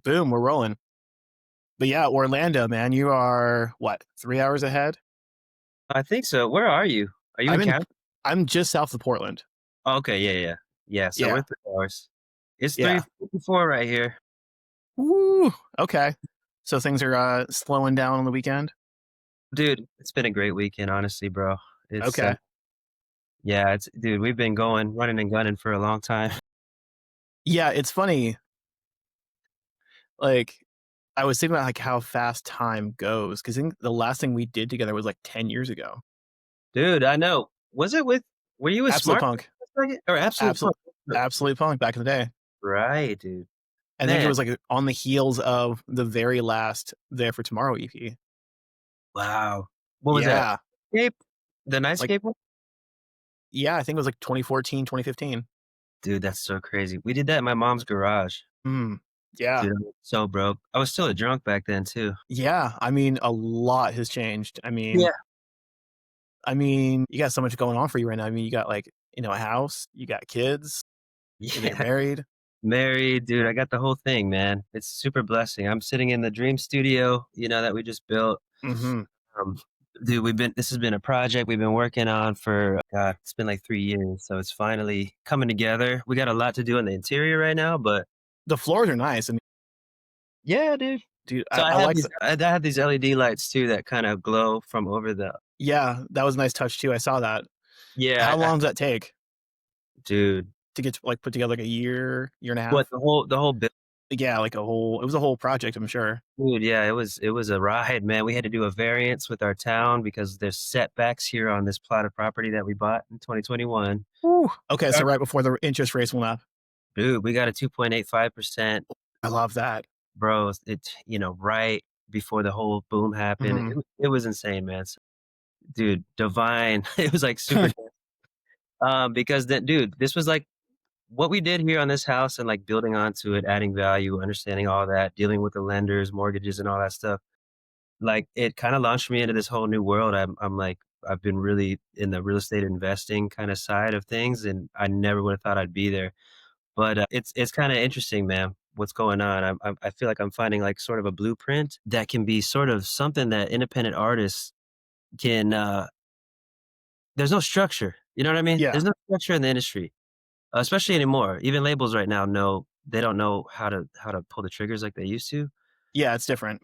Boom, we're rolling. But yeah, Orlando, man, you are what, 3 hours ahead? I think so. Where are you? Are you in I'm in. Canada? I'm just south of Portland. Oh, okay, yeah, yeah, yeah. Yeah, so we're Yeah, 3 hours. It's yeah. 3:54 right here. Woo. Okay. So things are slowing down on the weekend. Dude, it's been a great weekend, honestly, bro. It's, Okay. yeah, it's dude, we've been going, running and gunning for a long time. Yeah, it's funny. Like, I was thinking about like how fast time goes because I think the last thing we did together was like 10 years ago. Dude, I know. Was it with were you with Absolute Smart Punk. for a second? Or Absolute Absolute. Punk? R Absolute Punk back in the day. Right, dude. I think it Man, was like on the heels of the very last There for Tomorrow EP. wow. What was that? Yeah. Escape? The Like, Nightscape one? yeah, I think it was like 2014, 2015. Dude, that's so crazy. We did that in my mom's garage. Mm. Yeah. Dude, I was so broke. I was still a drunk back then too. Yeah. I mean, a lot has changed. Yeah. You got so much going on for you right now. I mean, you got like, a house, you got kids, you're Yeah. married. Married, dude, I got the whole thing, man. It's super blessing. I'm sitting in the dream studio, that we just built. Hmm. Um, dude, this has been a project we've been working on for, God, it's been like 3 years. So it's finally coming together. We got a lot to do in the interior right now, but The floors are nice. I mean, yeah, dude. dude, So I like the, I have these LED lights too that kind of glow from over the, yeah, that was a nice touch too. I saw that. yeah, How long does that take dude, to get to, like put together like a year and a what half? the whole Yeah, like it was a whole project, I'm sure. Dude, yeah, it was a ride, man. We had to do a variance with our town because there's setbacks here on this plot of property that we bought in 2021. Whew. Okay, so Yep. right before the interest rates went up. Dude, we got a 2.85%, I love that. bro. Right before the whole boom happened. Hmm. It was insane, man. So, dude, divine. It was like super because that dude, this was like what we did here on this house and like building onto it, adding value, understanding all that, dealing with the lenders, mortgages and all that stuff. Like, it kinda launched me into this whole new world. I'm like I've been really in the real estate investing kinda side of things, and I never would have thought I'd be there. But, it's kinda interesting, man, what's going on. I feel like I'm finding, like, sort of a blueprint that can be sort of something that independent artists can, there's no structure, you know what I mean? Yeah. There's no structure in the industry, especially anymore. Even labels right now they don't know how to pull the triggers like they used to. Yeah, it's different.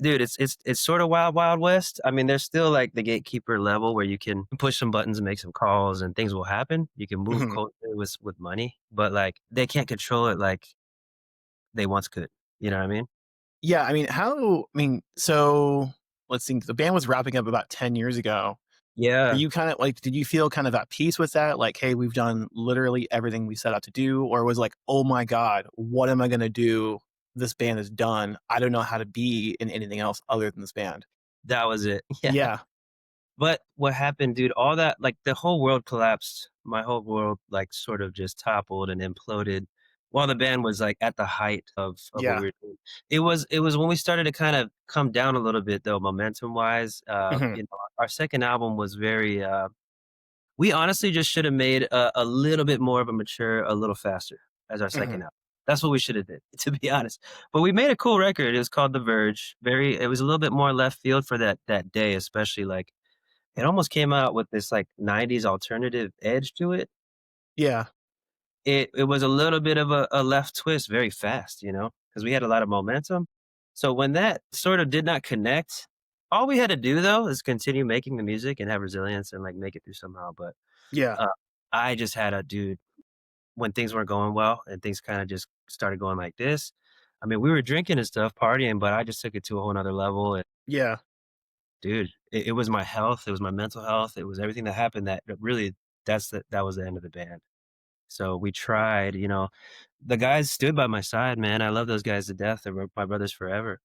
Dude, it's sort of wild, wild west. I mean, there's still like the gatekeeper level where you can push some buttons and make some calls and things will happen. You can move Mhm. culture with money, but like they can't control it like they once could. You know what I mean? Yeah, so let's think. The band was wrapping up about 10 years ago. Were Yeah. you kind of like, did you feel kind of at peace with that? Like, hey, we've done literally everything we set out to do? Or was like, oh my God, what am I going to do? This band is done. I don't know how to be in anything else other than this band. That was it. Yeah. Yeah. But what happened, dude, all that like the whole world collapsed. My whole world like sort of just toppled and imploded while the band was like at the height of what Yeah. we were doing. It was when we started to kind of come down a little bit though, momentum wise. Hmm. Our second album was very we honestly just should have made a little bit more of a mature, a little faster as our Hmm. second album. That's what we should have did, to be honest. But we made a cool record. It was called The Verge. It was a little bit more left field for that day, especially like it almost came out with this, like, '90s alternative edge to it. Yeah. It was a little bit of a left twist very fast, because we had a lot of momentum. So when that sort of did not connect, all we had to do, though, is continue making the music and have resilience and, like, make it through somehow, but, Yeah. uh, I just had a dude, when things weren't going well and things kinda just started going like this, I mean, we were drinking and stuff, partying, but I just took it to a whole 'nother level. Yeah. Dude, it was my health, it was my mental health, it was everything that happened that really that was the end of the band. So we tried, the guys stood by my side, man. I love those guys to death. They were my brothers forever.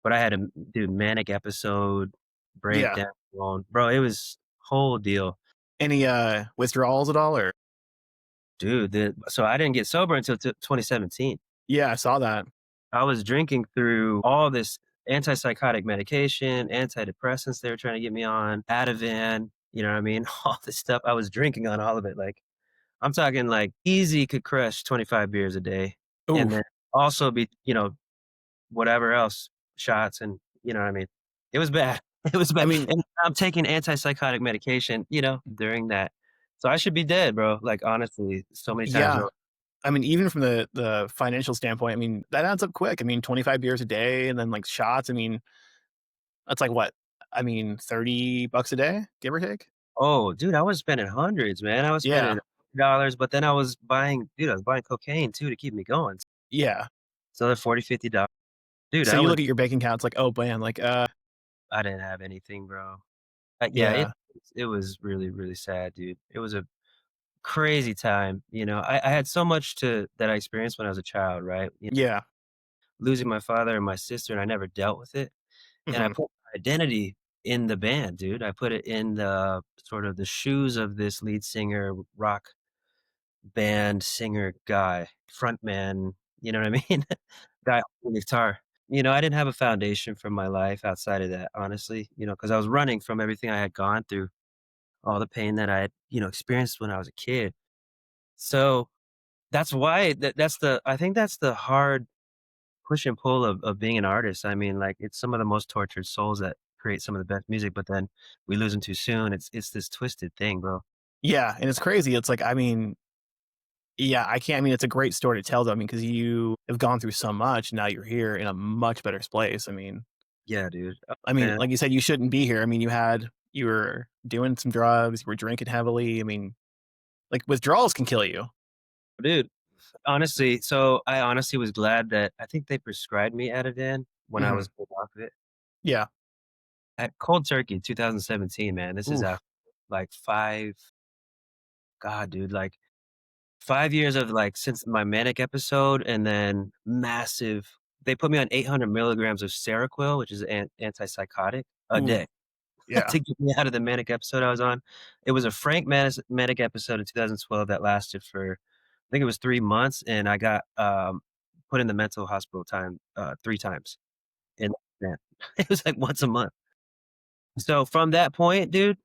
But I had a dude, manic episode, Yeah. breakdown, bro, it was whole deal. Any withdrawals at all? Or Dude, so I didn't get sober until 2017. yeah, I saw that. I was drinking through all this antipsychotic medication, antidepressants they were trying to get me on, Ativan, you know what I mean? All this stuff. I was drinking on all of it. Like, I'm talking like easy could crush 25 beers a day. And Ooh. then also be, whatever else, shots, and you know what I mean? It was bad. It was I bad, mean, and I'm taking antipsychotic medication, during that. So I should be dead, bro, like, honestly, so many times yeah. over. I mean, even from the financial standpoint, I mean, that adds up quick. I mean, 25 beers a day and then, like, shots, I mean, that's like what? I mean, $30 a day, give or take? Oh, dude, I was spending hundreds, man. I was spending Yeah, dollars, but then I was buying cocaine too to keep me going. yeah. So another 40, $50. Dude, So you look at your bank account, it's like, "Oh, man," like, I didn't have anything, bro. Yeah, yeah, it was really, really sad, dude. It was a crazy time, I had so much to that I experienced when I was a child, right? yeah, Losing my father and my sister, and I never dealt with it, and I mhm, put my identity in the band, dude. I put it in the sort of the shoes of this lead singer, rock band singer guy, frontman, you know what I mean? Guy on the guitar. I didn't have a foundation for my life outside of that, honestly, because I was running from everything I had gone through, all the pain that I had, experienced when I was a kid. So, that's why that's the I think that's the hard push and pull of being an artist. I mean, like, it's some of the most tortured souls that create some of the best music, but then we lose them too soon. It's this twisted thing, bro. yeah, and it's crazy, it's like, I mean, yeah, I can't I mean, it's a great story to tell though, I mean, because you have gone through so much, now you're here in a much better place, Yeah, dude. Oh, I mean, man. like you said, you shouldn't be here, I mean, you were doing some drugs, you were drinking heavily, I mean, like, withdrawals can kill you. Dude, honestly, so I honestly was glad that I think they prescribed me Ativan when I Mhm. was getting off of it. Yeah. At cold turkey, 2017, man. This is Oof. after, like, 5 years of, like, since my manic episode, and then massive they put me on 800 milligrams of Seroquel, which is an antipsychotic, a Ooh. day Yeah. to get me out of the manic episode I was on. It was a frank manic episode in 2012 that lasted for, I think it was 3 months, and I got, put in the mental hospital 3 times, and man, it was, like, once a month. So, from that point, dude,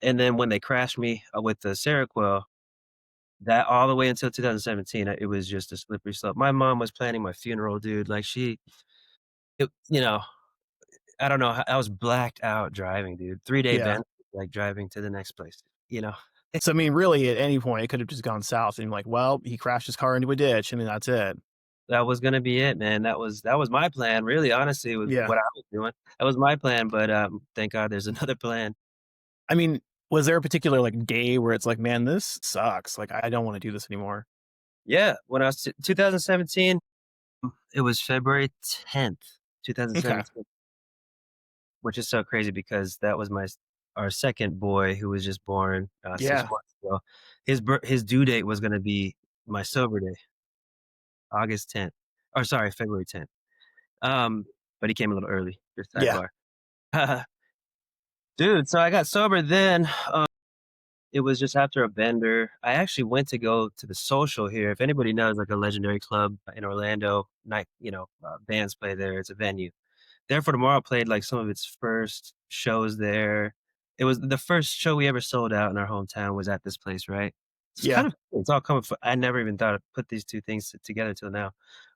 and then when they crashed me, with the Seroquel, that all the way until 2017, it was just a slippery slope. My mom was planning my funeral, dude, like, it I don't know, I was blacked out driving, dude. 3-day Yeah. bend, like, driving to the next place, you know? So, I mean, really, at any point, it could have just gone south and like, well, he crashed his car into a ditch, I mean, that's it. That was gonna be it, man. That was my plan, really, honestly, was Yeah. what I was doing. That was my plan, but, thank God there's another plan. I mean, was there a particular, like, day where it's like, "Man, this sucks, like, I don't wanna do this anymore." Yeah, when I was 2017, it was February 10th, Okay. 2017, which is so crazy because that was our 2nd boy who was just born, 6 Yeah. months ago. His due date was gonna be my sober day, August 10th, or sorry, February 10th. Um, but he came a little early, just Yeah. sidebar. Dude, so I got sober then. It was just after a bender. I actually went to go to the Social here. If anybody knows, like, a legendary club in Orlando, bands play there. It's a venue. Therefore Tomorrow played, like, some of its first shows there. It was the first show we ever sold out in our hometown was at this place, right? Yeah. It's all coming fro I never even thought to put these 2 things together till now.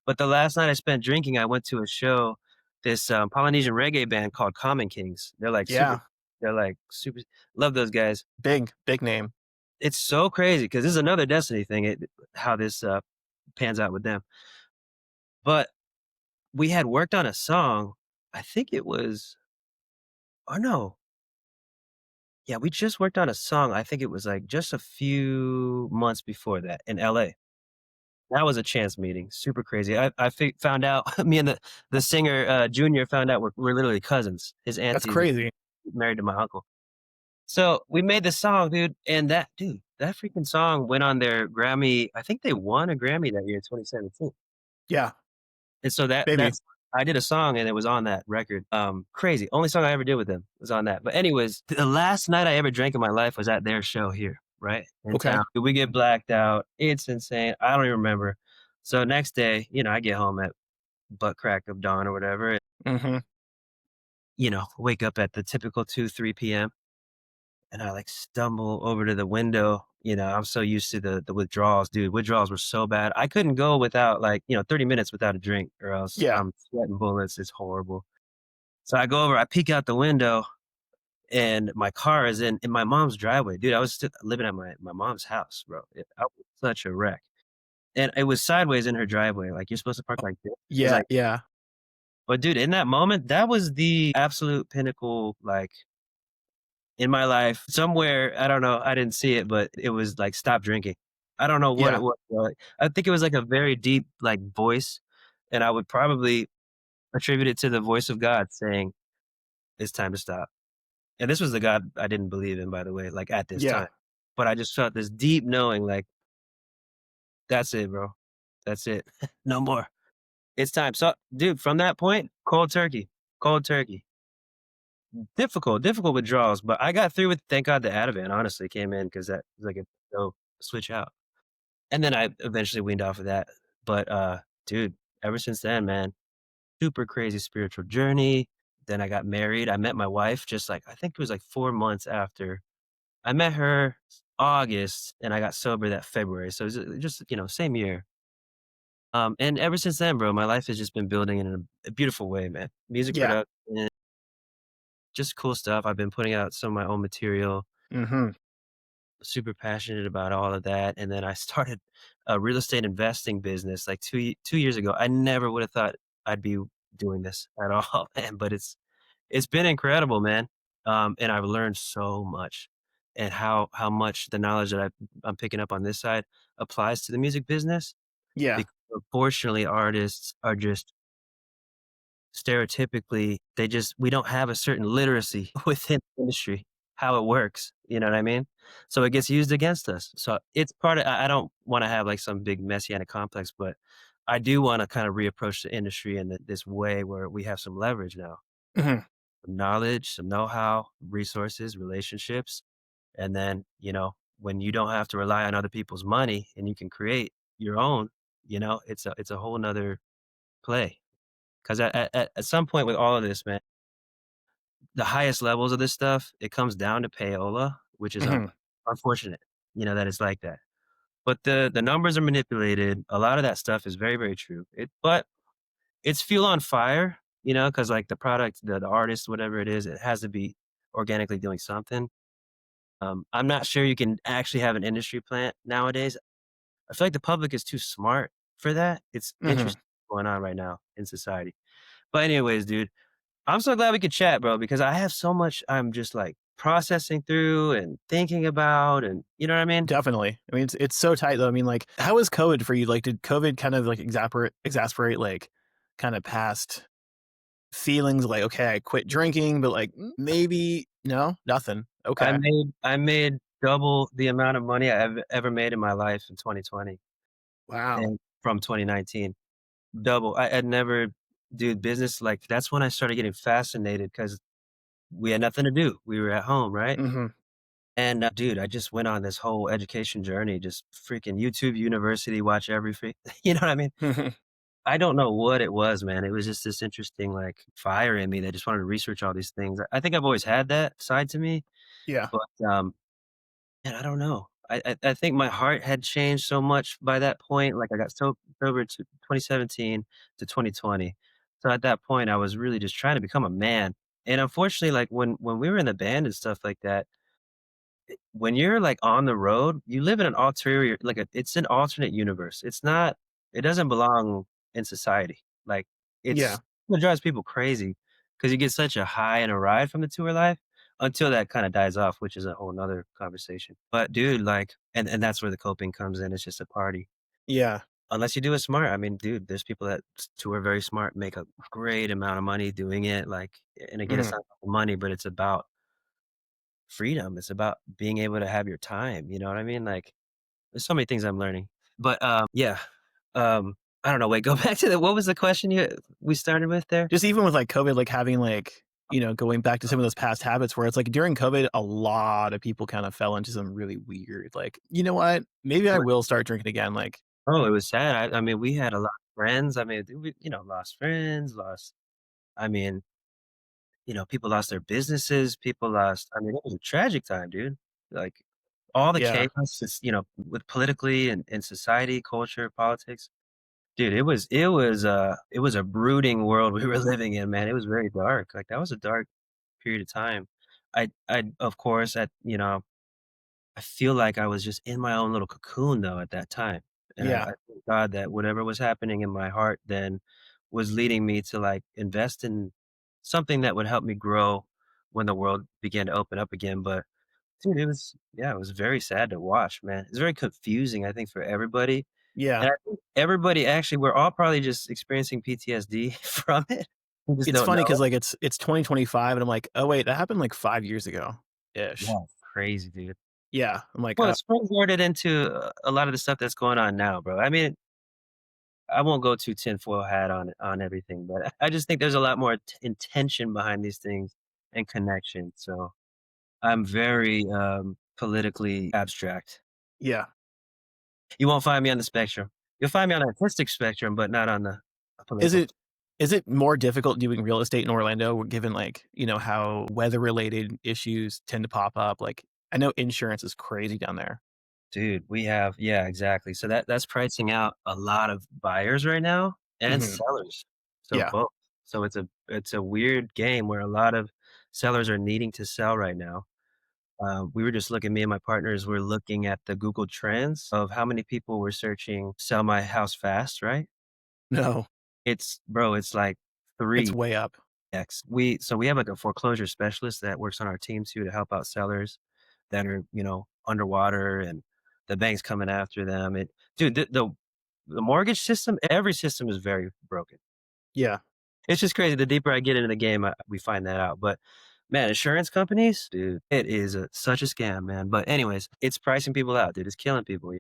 But the last night I spent drinking, I went to a show, this, Polynesian reggae band called Common Kings. Yeah. They're, like, super love those guys. Big, big name. It's so crazy because this is another Destiny thing, how this, pans out with them. But we had worked on a song, I think it was or no. Yeah, we just worked on a song, I think it was, like, just a few months before that in LA. That was a chance meeting, super crazy. I found out me and the singer, Junior found out we're literally cousins. His That's auntie's crazy. married to my uncle. So, we made the song, dude, and that freaking song went on their Grammy. I think they won a Grammy that year, 2017. Yeah. And so Maybe. that's I did a song and it was on that record. Crazy. Only song I ever did with them was on that. But anyways, the last night I ever drank in my life was at their show here, right? In Okay. town. We get blacked out. It's insane. I don't even remember. So next day, I get home at butt crack of dawn or whatever. And, Mhm. wake up at the typical 2, 3 p.m. and I like stumble over to the window. I'm so used to the withdrawals, dude. Withdrawals were so bad. I couldn't go without, like, 30 minutes without a drink or else Yeah. I'm sweating bullets. It's horrible. So I go over, I peek out the window, and my car is in my mom's driveway. Dude, I was still living at my mom's house, bro. I was such a wreck. And it was sideways in her driveway. Like, you're supposed to park like this. It's Yeah, like, yeah, but dude, in that moment, that was the absolute pinnacle, like, in my life. Somewhere, I don't know, I didn't see it, but it was like, "Stop drinking." I don't know what yeah, it was, but I think it was like a very deep, like, voice, and I would probably attribute it to the voice of God saying, "It's time to stop." And this was the God I didn't believe in, by the way, like, at this yeah, time. But I just felt this deep knowing, like, "That's it, bro. That's it. No more. It's time." So, dude, from that point, cold turkey, cold turkey. Difficult withdrawals, but I got through with, thank God, the Ativan honestly came in because that was like a go switch out. And then I eventually weaned off of that. But, dude, ever since then, man, super crazy spiritual journey. Then I got married. I met my wife just like, I think it was like 4 months after. I met her August and I got sober that February. So it was just, same year. And ever since then, bro, my life has just been building in a beautiful way, man. Music yeah. production, just cool stuff. I've been putting out some of my own material. Mhm. Super passionate about all of that, and then I started a real estate investing business like 2 years ago. I never would have thought I'd be doing this at all, man, but it's been incredible, man, and I've learned so much, and how much the knowledge that I'm picking up on this side applies to the music business, Yeah. because unfortunately, artists are just stereotypically, we don't have a certain literacy within the industry, how it works, you know what I mean? So it gets used against us. So it's part of I don't wanna have, like, some big messianic complex, but I do wanna kinda reapproach the industry in this way where we have some leverage now. Mhm. Some knowledge, some know-how, resources, relationships, and then, when you don't have to rely on other people's money and you can create your own, it's a whole 'nother play. 'Cause at some point with all of this, man, the highest levels of this stuff, it comes down to payola, which is Mhm. unfortunate, that it's like that. But the numbers are manipulated. A lot of that stuff is very, very true. But it's fuel on fire, because like the product, the artist, whatever it is, it has to be organically doing something. I'm not sure you can actually have an industry plant nowadays. I feel like the public is too smart for that. It's Mhm. interesting what's going on right now in society. But anyways, dude, I'm so glad we could chat, bro, because I have so much I'm just, like, processing through and thinking about and you know what I mean? Definitely. I mean, it's so tight though. I mean, like, how was COVID for you? Like, did COVID kind of like exasperate like kind of past feelings like, okay, I quit drinking, but like maybe no, nothing. Okay. I made double the amount of money I ever made in my life in 2020 Wow. and from 2019. Double. I had never dude, business, like, that's when I started getting fascinated because we had nothing to do. We were at home, right? Mhm. And, dude, I just went on this whole education journey, just freaking YouTube University, watch everything. You know what I mean? Mhm. I don't know what it was, man. It was just this interesting, like, fire in me that just wanted to research all these things. I think I've always had that side to me, Yeah. but, man, I don't know. I think my heart had changed so much by that point. Like, I got sober to 2017 to 2020. So at that point, I was really just trying to become a man. And unfortunately, like, when we were in the band and stuff like that, when you're, like, on the road, you live in an ulterior like, it's an alternate universe. It doesn't belong in society. Like, Yeah. it drives people crazy because you get such a high and a ride from the tour life until that kinda dies off, which is a whole 'nother conversation. But, dude, like and that's where the coping comes in, it's just a party. Yeah. Unless you do it smart. I mean, dude, there's people that tour very smart, make a great amount of money doing it, like and again, it's Mhm. not about money, but it's about freedom. It's about being able to have your time, you know what I mean? Like, there's so many things I'm learning. But, yeah, I don't know, wait, go back to the what was the question we started with there? Just even with like COVID, like having like, going back to some of those past habits where it's like during COVID, a lot of people kind of fell into some really weird, like, you know what? Maybe I What will start drinking again. Like, oh, it was sad. I mean, we had a lot of friends. I mean, we, lost friends, I mean, people lost their businesses, people lost I mean, it was a tragic time, dude. Like, all the Yeah. chaos, it's, with politically and society, culture, politics. Dude, it was a brooding world we were living in, man. It was very dark. Like, that was a dark period of time. Of course, I feel like I was just in my own little cocoon though at that time, and I Yeah. thank God that whatever was happening in my heart then was leading me to, like, invest in something that would help me grow when the world began to open up again, but dude, it was very sad to watch, man. It's very confusing, I think, for everybody, Yeah. and I think everybody actually we're all probably just experiencing PTSD from it. We just It's don't funny know because it. like, it's 2025, and I'm like, "Oh, wait, that happened, like, 5 years ago, ish." Yeah, it's crazy, dude. Yeah. I'm like, Well, it's springboarded into a lot of the stuff that's going on now, bro. I mean, I won't go too tinfoil hat on everything, but I just think there's a lot more intention behind these things and connection, so I'm very, politically abstract. Yeah. You won't find me on the spectrum. You'll find me on the artistic spectrum, but not on the Is political. it is it more difficult doing real estate in Orlando given, like, how weather-related issues tend to pop up? Like, I know insurance is crazy down there. Dude, yeah, exactly. So that's pricing out a lot of buyers right now and Mhm. sellers. So Yeah. both. So it's a weird game where a lot of sellers are needing to sell right now. We were just looking, me and my partners were looking at the Google Trends of how many people were searching "sell my house fast," right? No. It's like It's 3x. way up. We have, like, a foreclosure specialist that works on our team too to help out sellers that are, underwater and the bank's coming after them. Dude, the mortgage system, every system is very broken. Yeah. It's just crazy. The deeper I get into the game, we find that out. But man, insurance companies, dude, it is such a scam, man. But anyways, it's pricing people out, dude. It's killing people.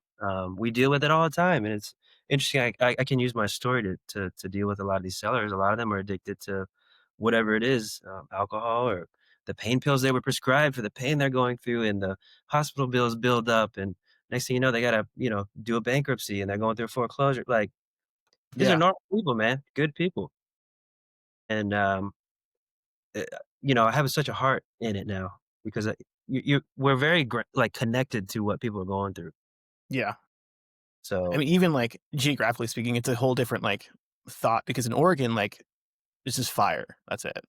We deal with it all the time, and it's interesting. I can use my story to deal with a lot of these sellers. A lot of them are addicted to whatever it is, alcohol or the pain pills they were prescribed for the pain they're going through, and the hospital bills build up, and next thing you know, they gotta do a bankruptcy, and they're going through foreclosure. Like, these are Yeah. normal people, man, good people, and I have such a heart in it now because we're very like connected to what people are going through. Yeah. I So mean, even, like, geographically speaking, it's a whole different, like, thought because in Oregon, like, it's just fire. That's it.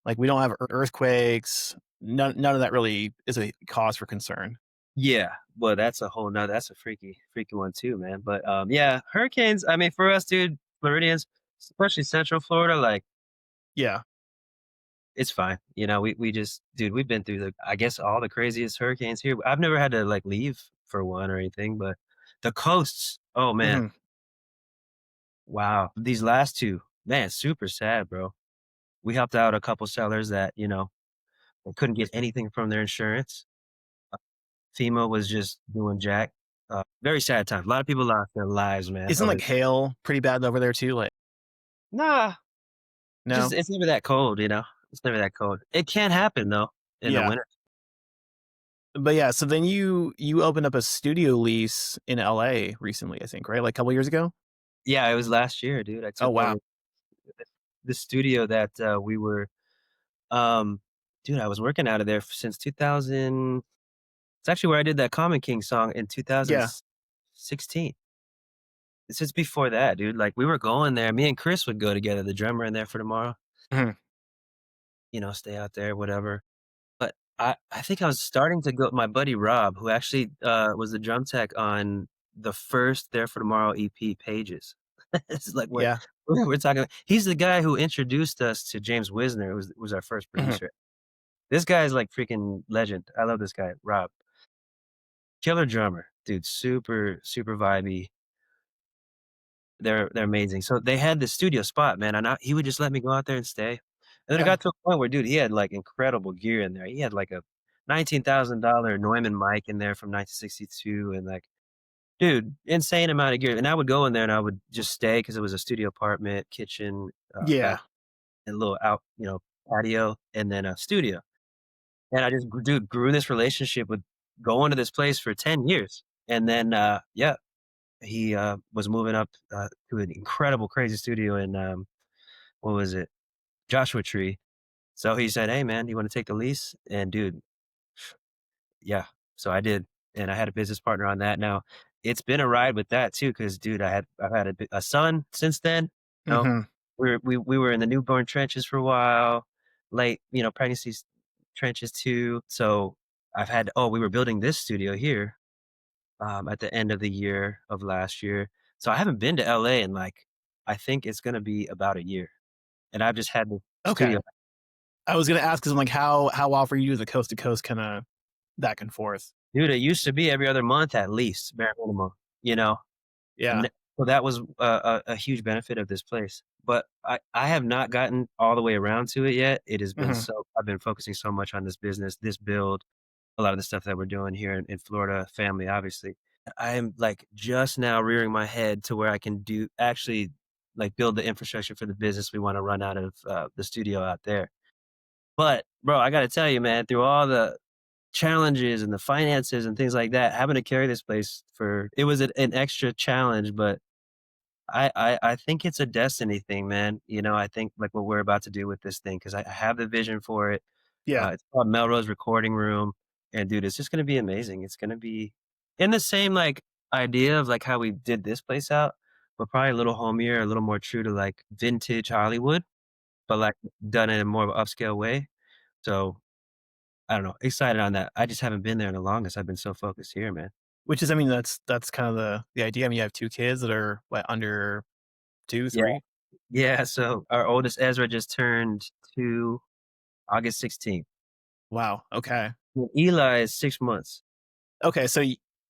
Like, we don't have earthquakes. None of that really is a cause for concern. yeah, well, that's a freaky one too, man. But yeah, hurricanes. I mean, for us, dude, Floridians, especially Central Florida, like Yeah. it's fine. We just, dude, we've been through I guess all the craziest hurricanes here. I've never had to like leave for one or anything, but the coasts, oh man, Mhm. wow, these last two, man, super sad, bro. We helped out a couple sellers that, they couldn't get anything from their insurance. FEMA was just doing jack. Very sad time. A lot of people lost their lives, man, Isn't, over like, hail pretty bad over there too? Like Nah, just no? it's never that cold, you know? It's never that cold. It can happen though in the Yeah. winter. But yeah, so then you opened up a studio lease in LA recently, I think, right? Like, a couple years ago? Yeah, it was last year, dude. I Oh, took wow. over the studio that, we were um, dude, I was working out of there since 2000. It's actually where I did that Common King song in Yeah. 2016. Since before that, dude, like, we were going there. Me and Chris would go together, the drummer in there for tomorrow, Mhm. stay out there, whatever. But I think I was starting to go with my buddy Rob, who actually, was the drum tech on the first There for Tomorrow EP, Pages. This is like what Yeah. we're talking about. He's the guy who introduced us to James Wisner, who was our first Mhm. producer. This guy's like freaking legend. I love this guy, Rob. Killer drummer, dude, super, super vibey. They're amazing. So they had this studio spot, man, and he would just let me go out there and stay. And then it Yeah. got to a point where, dude, he had, like, incredible gear in there. He had, like, a $19,000 Neumann mic in there from 1962 and, like, dude, insane amount of gear, and I would go in there and I would just stay because it was a studio apartment, kitchen, back Yeah. and a little patio, and then a studio. And I just dude, grew this relationship with going to this place for 10 years. And then, yeah, he, was moving up, to an incredible, crazy studio in, what was it? Joshua Tree. So he said, "Hey, man, you wanna take the lease?" And dude, yeah, so I did. and I had a business partner on that. Now, it's been a ride with that too, because dude, I've had a son since then. You know, Mhm. we were in the newborn trenches for a while, late, pregnancies trenches too. So we were building this studio here at the end of the year of last year. So I haven't been to LA in like I think it's gonna be about a year, and I've just had the Okay. studio. I was gonna ask 'cause I'm like, how often are you do the coast to coast kinda back and forth? Dude, it used to be every other month at least, bare minimum, you know? Yeah. And so that was a huge benefit of this place. But I have not gotten all the way around to it yet. It has been Mhm. so I've been focusing so much on this business, this build, a lot of the stuff that we're doing here in Florida, family, obviously. I am, like, just now rearing my head to where I can actually, like, build the infrastructure for the business we wanna run out of, the studio out there. But, bro, I gotta tell you, man, through all the challenges and the finances and things like that, having to carry this place for it was an extra challenge, but I think it's a destiny thing, man. I think, like, what we're about to do with this thing, 'cause I have the vision for it. Yeah. It's called Melrose Recording Room, and, dude, it's just gonna be amazing. It's gonna be in the same, like, idea of, like, how we did this place out, but probably a little homier, a little more true to, like, vintage Hollywood, but, like, done in a more of a upscale way. So, I don't know, excited on that. I just haven't been there in the longest. I've been so focused here, man. Which is I mean, that's kind of the idea. I mean, you have 2 kids that are, what, under 2, Yeah. 3? Yeah, so our oldest, Ezra, just turned 2 August 16th. Wow, okay. Well, Eli is 6 months. Okay, so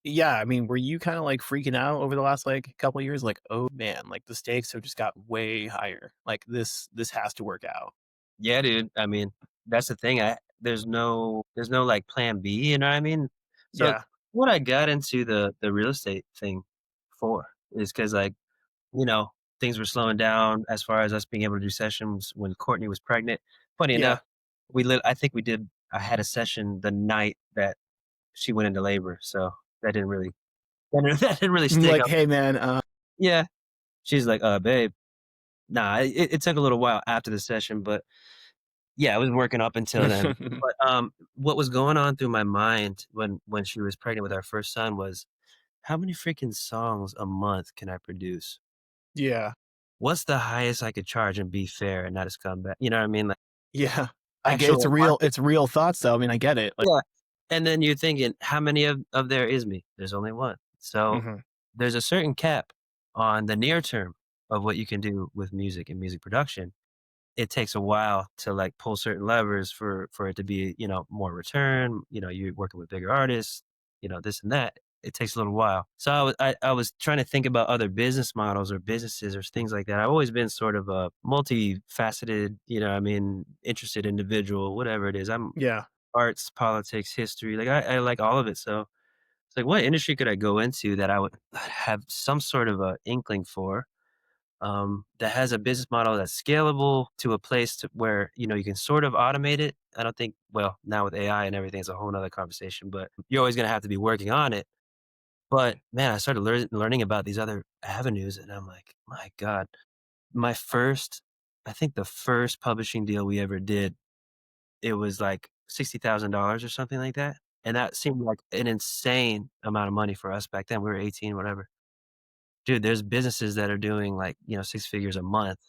yeah, I mean, were you kinda, like, freaking out over the last, like, couple years? Like, "Oh, man, like, the stakes have just got way higher. Like, this has to work out." Yeah, dude. I mean, that's the thing. There's no like plan B, you know what I mean? So Yeah, what I got into the real estate thing for is because like, you know, things were slowing down as far as us being able to do sessions when Courtney was pregnant. Funny yeah. enough, I think I had a session the night that she went into labor, so that didn't really that didn't really stick Like, up. "Hey, man, Yeah. She's like, babe. Nah, it took a little while after the session, but yeah, I was working up until then. But, what was going on through my mind when she was pregnant with our first son was, how many freaking songs a month can I produce? Yeah, What's the highest I could charge and be fair and not a scumbag? You know what I mean? Like, yeah. I get actual market. it's real thoughts, though. I mean, I get it. Like Yeah. And then you're thinking, how many of there is me? There's only one. So, mhm, there's a certain cap on the near term of what you can do with music and music production. It takes a while to, like, pull certain levers for it to be, more return, you're working with bigger artists, this and that. It takes a little while. So I was trying to think about other business models or businesses or things like that. I've always been sort of a multifaceted, interested individual, whatever it is. I'm yeah. arts, politics, history, like, I like all of it. So it's like, what industry could I go into that I would have some sort of a inkling for? That has a business model that's scalable to a place where you can sort of automate it. I don't think, well, now with AI and everything, it's a whole nother conversation. But you're always going to have to be working on it. But man, I started learning about these other avenues, and I'm like, my God, my first, I think the first publishing deal we ever did, it was like $60,000 or something like that, and that seemed like an insane amount of money for us back then. We were 18, whatever. Dude, there's businesses that are doing like 6 figures a month,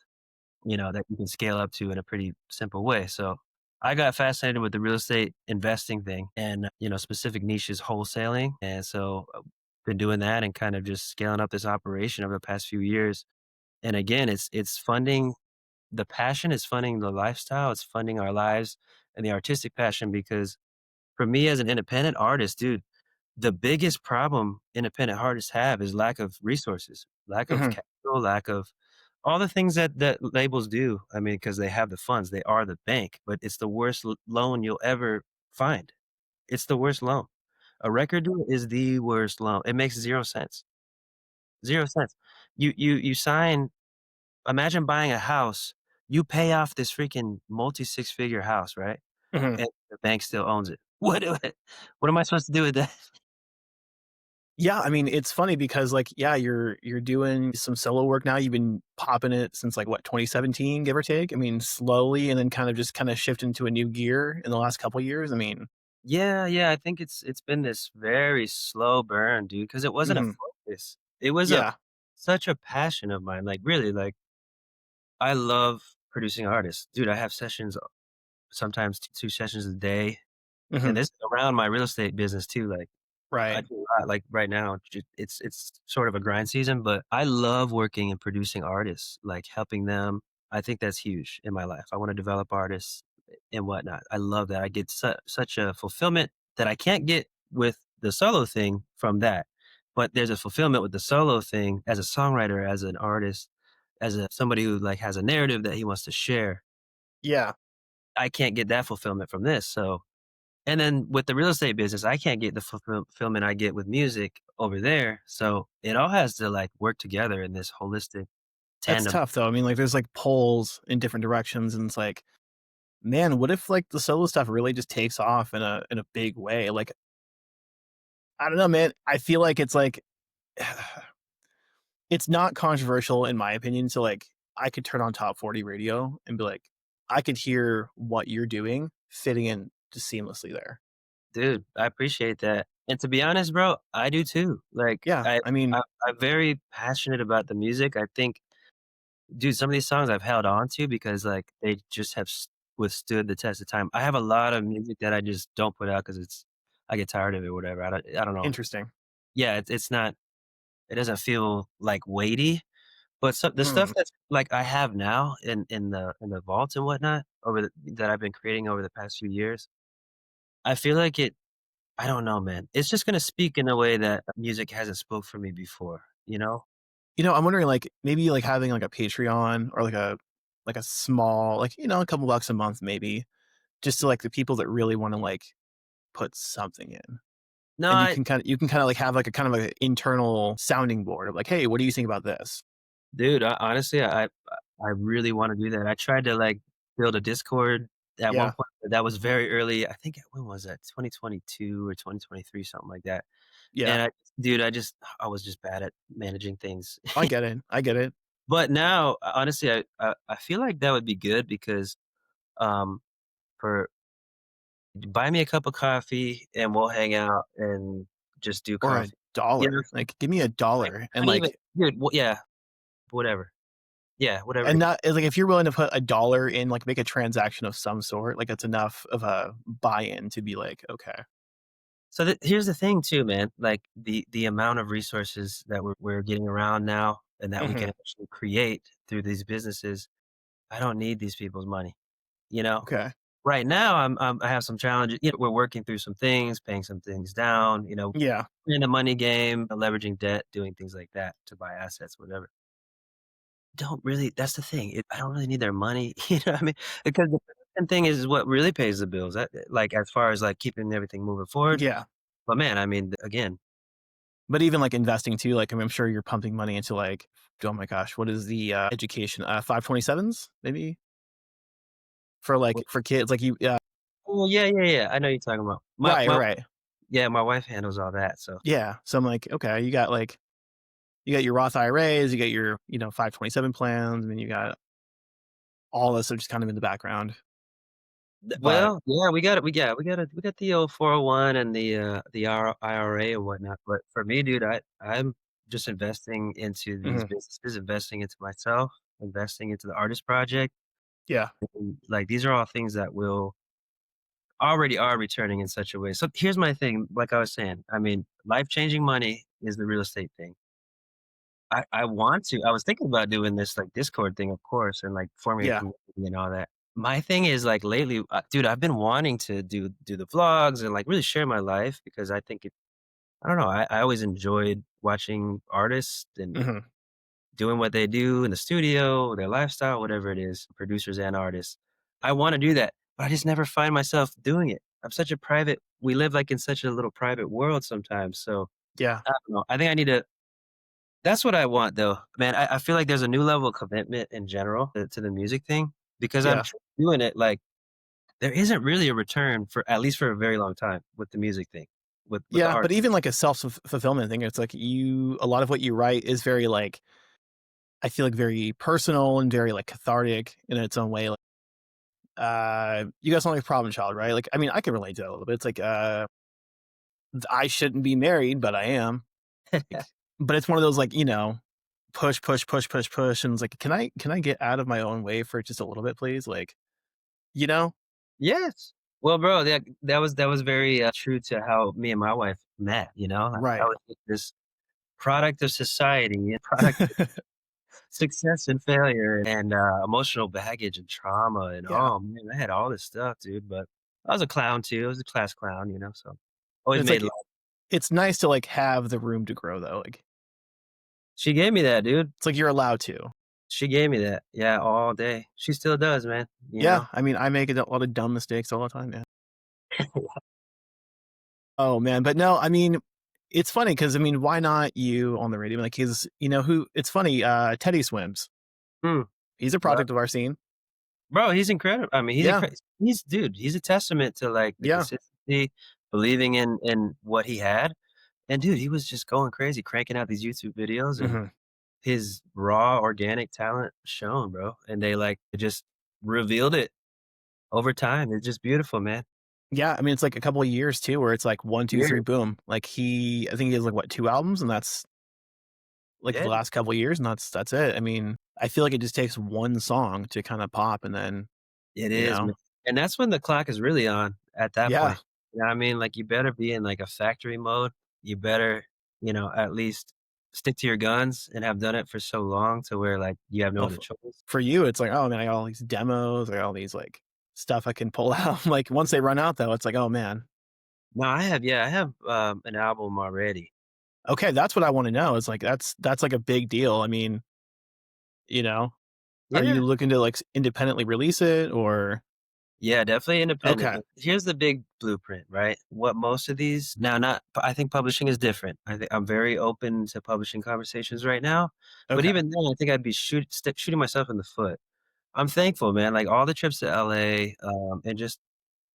that you can scale up to in a pretty simple way. So I got fascinated with the real estate investing thing and, specific niches wholesaling. And so been doing that and kind of just scaling up this operation over the past few years. And again, it's funding the passion, it's funding the lifestyle, it's funding our lives and the artistic passion because for me as an independent artist, dude, the biggest problem independent artists have is lack of resources, lack of Mhm, capital, lack of all the things that labels do. I mean, because they have the funds, they are the bank, but it's the worst loan you'll ever find. It's the worst loan. A record deal is the worst loan. It makes 0 sense. 0 cents. You sign imagine buying a house, you pay off this freaking multi six-figure house, right? mhm. And the bank still owns it. What am I supposed to do with that? Yeah, I mean, it's funny because, like, yeah, you're doing some solo work now. You've been popping it since, like, what, 2017, give or take? I mean, slowly and then kind of just kinda shift into a new gear in the last couple years. I mean Yeah, yeah, I think it's been this very slow burn, dude, because it wasn't a Mhm. focus. It was a Yeah. such a passion of mine, like, really, like, I love producing artists. Dude, I have sessions, sometimes 2 sessions a day, and Mhm. this is around my real estate business too, like, I Right. do a lot, like, right now, it's sort of a grind season, but I love working and producing artists, like, helping them. I think that's huge in my life. I wanna develop artists and whatnot. I love that. I get such a fulfillment that I can't get with the solo thing from that, but there's a fulfillment with the solo thing as a songwriter, as an artist, as a somebody who, like, has a narrative that he wants to share. Yeah. I can't get that fulfillment from this, so and then with the real estate business, I can't get the fulfillment I get with music over there. So it all has to like work together in this holistic That's tandem. tough though. I mean, like, there's, like, poles in different directions, and it's like, man, what if, like, the solo stuff really just takes off in a big way? Like, I don't know, man. I feel like it's like it's not controversial in my opinion, so, like, I could turn on top 40 radio and be like, I could hear what you're doing fitting in just seamlessly there. Dude, I appreciate that. And to be honest, bro, I do too. Like Yeah, I mean, I'm very passionate about the music. I think, dude, some of these songs I've held on to because like they just have withstood the test of time. I have a lot of music that I just don't put out because I get tired of it or whatever. I don't know. interesting. Yeah, it's not, it doesn't feel like weighty. But the stuff Mm. that's like I have now in the vaults and whatnot over that I've been creating over the past few years, I feel like it, I don't know, man. It's just gonna speak in a way that music hasn't spoke for me before, you know? I'm wondering, like, maybe, like, having, like, a Patreon or, like, a small, like, a couple bucks a month maybe, just to, like, the people that really wanna, like, put something in. No, And I you can kinda, like, have, like, a kind of, like, an internal sounding board of, like, "Hey, what do you think about this?" dude, honestly, I really wanna do that. I tried to, like, build a Discord at one Yeah. point, but that was very early. I think when was that? 2022 or 2023, something like that. Yeah. And dude, I was just bad at managing things. I get it. I get it. But now, honestly, I feel like that would be good because, um, for buy me a cup of coffee and we'll hang out and just do Or a coffee. You know, dollar. Like, give me a like, dollar and, not even, like, dude, yeah, whatever. Yeah, whatever and it is. not like, if you're willing to put a dollar in, like, make a transaction of some sort, like, it's enough of a buy-in to be like, "Okay." So here's the thing too, man. Like the amount of resources that we're getting around now and that we can Mhm. actually create through these businesses. I don't need these people's money. You know, Okay. right now I have some challenges. You know, we're working through some things, paying some things down. You know, Yeah. in the money game, leveraging debt, doing things like that to buy assets, whatever. Don't really, that's the thing. I don't really need their money, you know what I mean? Because the production thing is what really pays the bills. That, like, as far as like keeping everything moving forward. Yeah. But man, I mean, again, But even, like, investing too, like, I'm sure you're pumping money into, like, oh my gosh, what is the, education, 527s maybe? For, like, well, for kids, like, oh yeah, yeah, yeah. I know you're talking about. right, right. Yeah, my wife handles all that. So Yeah. So I'm like, okay, you got your Roth IRAs, you got your, 527 plans, and then you got all this are just kind of in the background. But well, yeah, we got the old 401 and the IRA and whatnot. But for me, dude, I'm just investing into these mhm, businesses, investing into myself, investing into the artist project. yeah, And, like, these are all things that will already are returning in such a way. So here's my thing, like I was saying, I mean, life-changing money is the real estate thing. I want to, I was thinking about doing this, like, Discord thing, of course, and, like, forming a yeah, community and all that. My thing is, like, lately, dude, I've been wanting to do the vlogs and, like, really share my life because I think I don't know, I always enjoyed watching artists and mhm, doing what they do in the studio, their lifestyle, whatever it is, producers and artists. I wanna do that, but I just never find myself doing it. I'm such a private, we live, like, in such a little private world sometimes, so yeah, I don't know. I think I need to, that's what I want, though. Man, I feel like there's a new level of commitment in general to the music thing because I'm yeah, doing it, like, there isn't really a return for at least for a very long time with the music thing, with the yeah. art. But even like a self fulfillment thing, it's like a lot of what you write is very like I feel like very personal and very like cathartic in its own way. Like, you got something like Problem Child, right? Like, I mean, I can relate to that a little bit. It's like, I shouldn't be married, but I am. Like, but it's one of those like, push, push, push, push, push, and it's like, can I get out of my own way for just a little bit, please? Like, you know? Yes. Well, bro, that was very, true to how me and my wife met, like, I Right. was this product of society, a product of success and failure and, emotional baggage and trauma and, Yeah. oh, man, I had all this stuff, dude, but I was a clown too, I was a class clown, so always It's made like light. it's nice to like have the room to grow though. Like She gave me that, dude. it's like you're allowed to. She gave me that. Yeah, all day. She still does, man, Yeah. I mean, I make a lot of dumb mistakes all the time. Yeah. Oh man, but no, I mean, it's funny because I mean, why not you on the radio? Like he's, who? It's funny. Teddy Swims. Hmm, He's a love product of our scene. bro, he's incredible. I mean, Yeah. he's dude, he's a testament to, like, the Yeah. consistency, believing in what he had, and dude, he was just going crazy, cranking out these YouTube videos, and Hmm. his raw, organic talent shone, bro, and they just revealed it over time. It's just beautiful, man. Yeah. I mean, it's like a couple of years too, where it's like one, two, Yeah, three, boom. Like I think he has like what, two albums, and that's like the yeah. last couple of years, and that's it. I mean, I feel like it just takes one song to kind of pop, and then It you is, know, man, and that's when the clock is really on at that yeah. point. You know what I mean? Like, you better be in, like, a factory mode. You better, at least stick to your guns and have done it for so long to where, like, you have no Well, other choice. for you, it's like, oh man, I got all these demos, I got all these like stuff I can pull out. Like once they run out, though, it's like, oh man. No, I have, an album already. Okay, that's what I want to know. It's like that's like a big deal. I mean, you know, are Yeah. you looking to like independently release it or? Yeah, definitely independent, Okay, but here's the big blueprint, right? What most of these now not I think publishing is different. I'm very open to publishing conversations right now, but okay, even then, I think I'd be shooting myself in the foot. I'm thankful, man, like, all the trips to LA, and just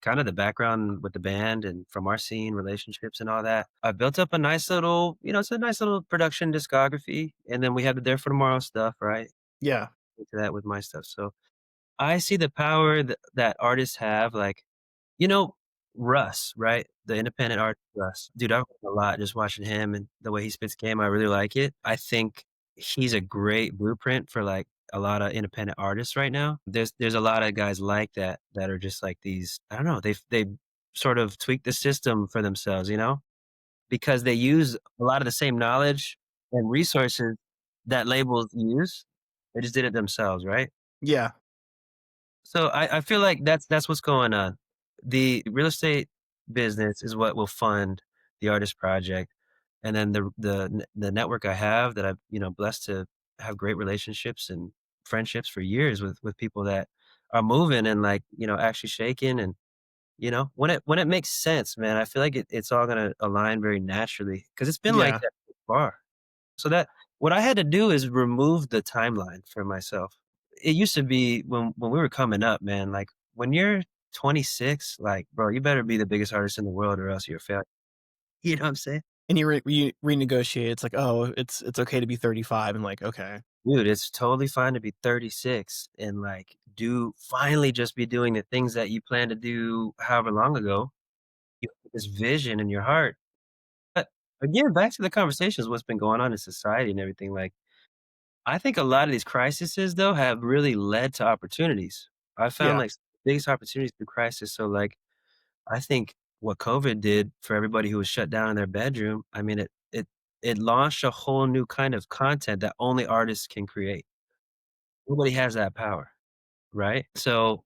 kinda the background with the band and from our scene, relationships and all that. I built up a nice little it's a nice little production discography, and then we have the There for Tomorrow stuff, right? yeah, Into that with my stuff, so I see the power that artists have, like, Russ, right? The independent artist Russ. Dude, I've learned a lot just watching him and the way he spits game, I really like it. I think he's a great blueprint for, like, a lotta independent artists right now. There's a lotta guys like that are just like these I don't know, they've sort of tweaked the system for themselves, because they use a lot of the same knowledge and resources that labels use. They just did it themselves, right? yeah, So I feel like that's what's going on. The real estate business is what will fund the artist project, and then the network I have that I've blessed to have great relationships and friendships for years with people that are moving and like actually shaking and when it makes sense, man. I feel like it's all gonna align very naturally because it's been like yeah, that so far. So that what I had to do is remove the timeline for myself. It used to be when we were coming up, man, like, when you're 26, like, bro, you better be the biggest artist in the world or else you're a failure. You know what I'm saying? and you renegotiate. It's like, oh, it's okay to be 35, and like, okay, Dude, it's totally fine to be 36 and, like, finally just be doing the things that you planned to do however long ago. You have this vision in your heart. But, again, back to the conversations, what's been going on in society and everything, like, I think a lot of these crises, though, have really led to opportunities. I found, yeah, like, biggest opportunities through crisis, so, like, I think what COVID did for everybody who was shut down in their bedroom, I mean, it launched a whole new kind of content that only artists can create. Nobody has that power, right? So,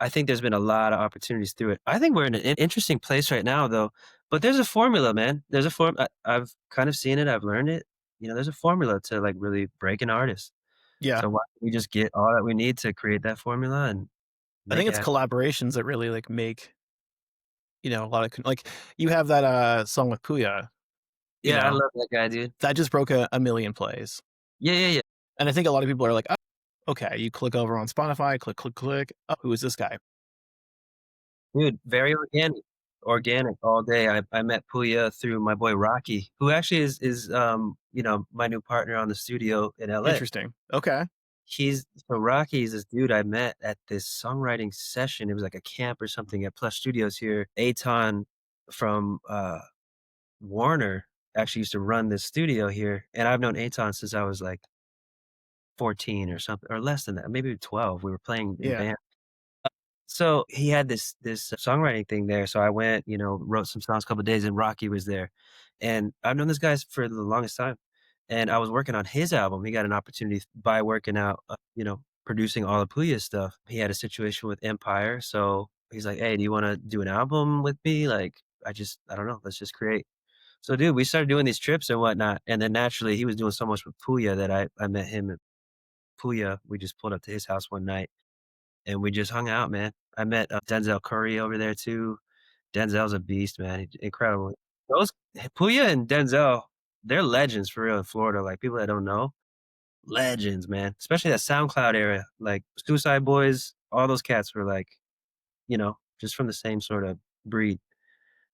I think there's been a lot of opportunities through it. I think we're in an interesting place right now, though, but there's a formula, man. There's a I've kind of seen it, I've learned it. There's a formula to, like, really break an artist. yeah. So why don't we just get all that we need to create that formula and I make think it it's happen? collaborations that really like make a lot of like you have that song with Puya, you Yeah, I know love that guy, dude. that just broke a million plays, Yeah, yeah, yeah. and I think a lot of people are like, oh, okay, you click over on Spotify, click, click, click. Oh, who is this guy? Dude, very organic. Organic all day. I met Puya through my boy Rocky, who actually is my new partner on the studio in LA. Interesting. Okay. Rocky is this dude I met at this songwriting session. It was like a camp or something at Plus Studios here. Aton from, Warner actually used to run this studio here, and I've known Aton since I was, like, 14 or something, or less than that, maybe 12. We were playing in Yeah. band. So he had this songwriting thing there, so I went, wrote some songs a couple of days, and Rocky was there. And I've known this guy for the longest time, and I was working on his album. He got an opportunity by working out, producing all of Puya's stuff. He had a situation with Empire, so he's like, "Hey, do you wanna do an album with me? Like, I don't know, let's just create." So, dude, we started doing these trips and whatnot, and then naturally, he was doing so much with Puya that I met him at Puya. We just pulled up to his house one night, and we just hung out, man. I met, Denzel Curry over there too. Denzel's a beast, man. Incredible. Those Puya and Denzel, they're legends for real in Florida, like, people that don't know, legends, man, especially that SoundCloud era, like, Suicide Boys, all those cats were, like, just from the same sort of breed.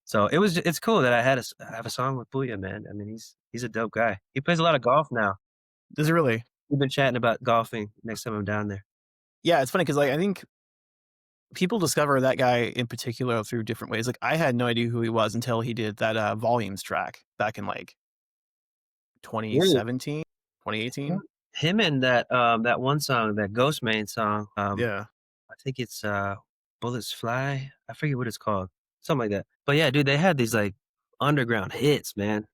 So, it's cool that I have a song with Puya, man. I mean, he's a dope guy. He plays a lot of golf now. Does it really? We've been chatting about golfing next time I'm down there. Yeah, it's funny because like, I think people discover that guy in particular through different ways. Like, I had no idea who he was until he did that, Volumes track back in, like, Dude, 2017, him 2018. him and that one song, that Ghost Main song, Yeah. I think it's, Bullets Fly? I forget what it's called, something like that. But yeah, dude, they had these, like, underground hits, man.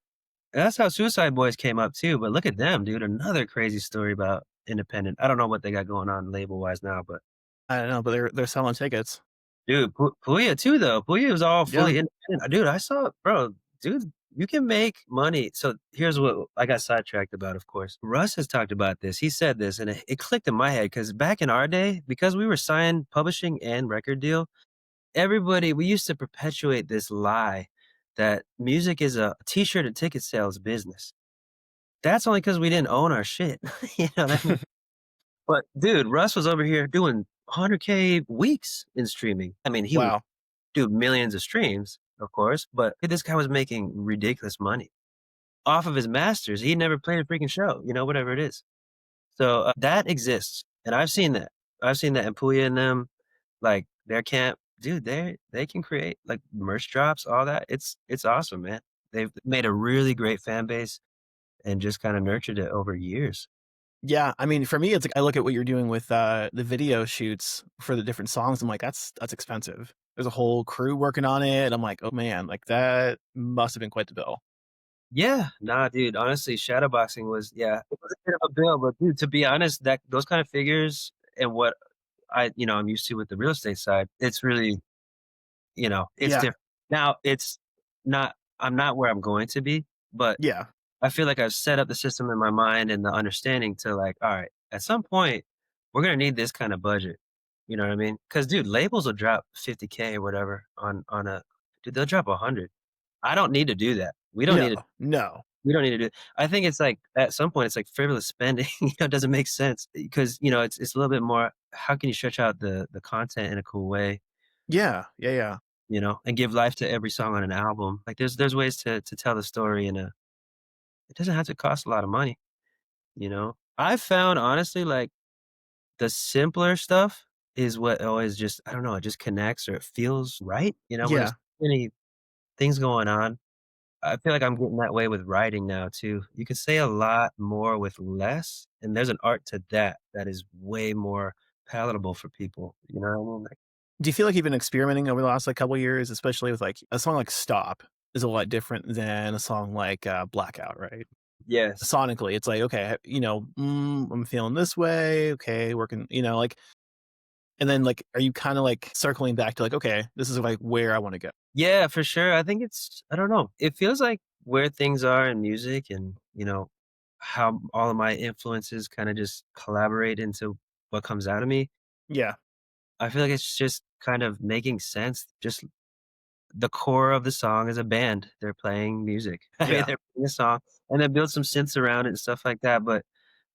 And that's how Suicide Boys came up too, but look at them, dude, another crazy story about independent. I don't know what they got going on label-wise now, but I don't know, but they're selling tickets. dude, Puya too, though. Puya was all Yeah. fully independent. Dude, I saw bro, dude, you can make money. So here's what I got sidetracked about, of course. Russ has talked about this. He said this, and it clicked in my head because back in our day, because we were signed publishing and record deal, we used to perpetuate this lie that music is a t-shirt and ticket sales business. That's only because we didn't own our shit. You know what I mean? But dude, Russ was over here doing 100K weeks in streaming. I mean, he would Wow. do millions of streams, of course, but this guy was making ridiculous money off of his masters. He never played a freaking show, whatever it is. So that exists, and I've seen that. I've seen that in Puya and them, like their camp, dude. They can create like merch drops, all that. It's awesome, man. They've made a really great fan base and just kind of nurtured it over years. Yeah, I mean, for me, it's like I look at what you're doing with, the video shoots for the different songs, I'm like, "That's expensive." There's a whole crew working on it, and I'm like, "Oh, man, like, that must have been quite the bill." Yeah, nah, dude. Honestly, shadowboxing was it was a bit of a bill, but dude, to be honest, that those kind of figures and what I'm used to with the real estate side, it's really, it's Yeah, different. Now, it's not I'm not where I'm going to be, but yeah, I feel like I've set up the system in my mind and the understanding to like, all right, at some point, we're gonna need this kind of budget. You know what I mean? Because dude, labels will drop 50K or whatever on a dude, they'll drop 100. I don't need to do that. no, no. We don't need to do I think it's like, at some point, it's like frivolous spending, it doesn't make sense because, it's a little bit more how can you stretch out the content in a cool way, Yeah, yeah, yeah. and give life to every song on an album? Like, there's ways to tell the story in a it doesn't have to cost a lot of money, I've found, honestly, like, the simpler stuff is what always just I don't know, it just connects or it feels right, when there's Yeah, too many things going on. I feel like I'm getting that way with writing now too. You can say a lot more with less, and there's an art to that is way more palatable for people, you know what I mean? Like do you feel like you've been experimenting over the last, like, couple years, especially with, like, a song like "Stop" is a lot different than a song like, "Blackout," right? yes. Sonically, it's like, okay, I'm feeling this way, okay, working, like, and then, like, are you kinda, like, circling back to, like, okay, this is, like, where I wanna go? Yeah, for sure. I think I don't know. It feels like where things are in music and, how all of my influences kinda just collaborate into what comes out of me. Yeah, I feel like it's just kind of making sense. Just the core of the song is a band. They're playing music. I mean, yeah, they're playing a song and then build some synths around it and stuff like that. But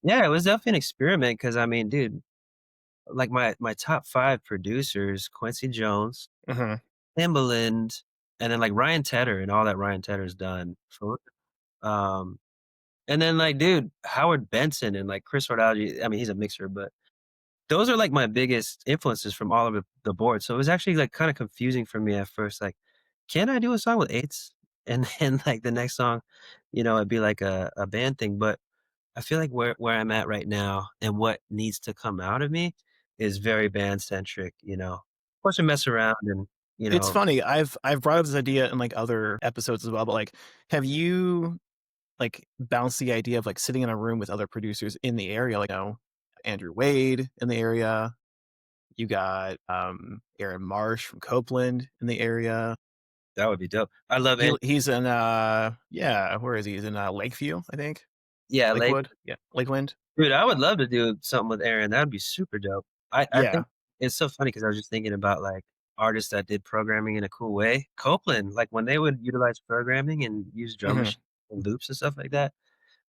yeah, it was definitely an experiment because I mean, dude, like my top 5 producers, Quincy Jones, uh-huh. Timbaland, and then like Ryan Tedder and all that Ryan Tedder's done. For, um, And then, like, dude, Howard Benson and, like, Chris Ordalgi, I mean, he's a mixer, but those are, like, my biggest influences from all of the boards, so it was actually, like, kinda confusing for me at first, like, "Can I do a song with 8s?" And then, like, the next song, it'd be like a band thing, but I feel like where I'm at right now and what needs to come out of me is very band-centric, you know? Of course, I mess around and, you It's know funny, I've brought up this idea in, like, other episodes as well, but, like, have you, like, bounced the idea of, like, sitting in a room with other producers in the area, like, Andrew Wade in the area, you got, Aaron Marsh from Copeland in the area. that would be dope. I love it. He's in, yeah, where is he? He's in, Lakeview, I think? Yeah, like Lakewood? Yeah, Lakeland? dude, I would love to do something with Aaron, that'd be super dope. I Yeah, think it's so funny because I was just thinking about, like, artists that did programming in a cool way. Copeland, like, when they would utilize programming and use drum mhm, machine and loops and stuff like that,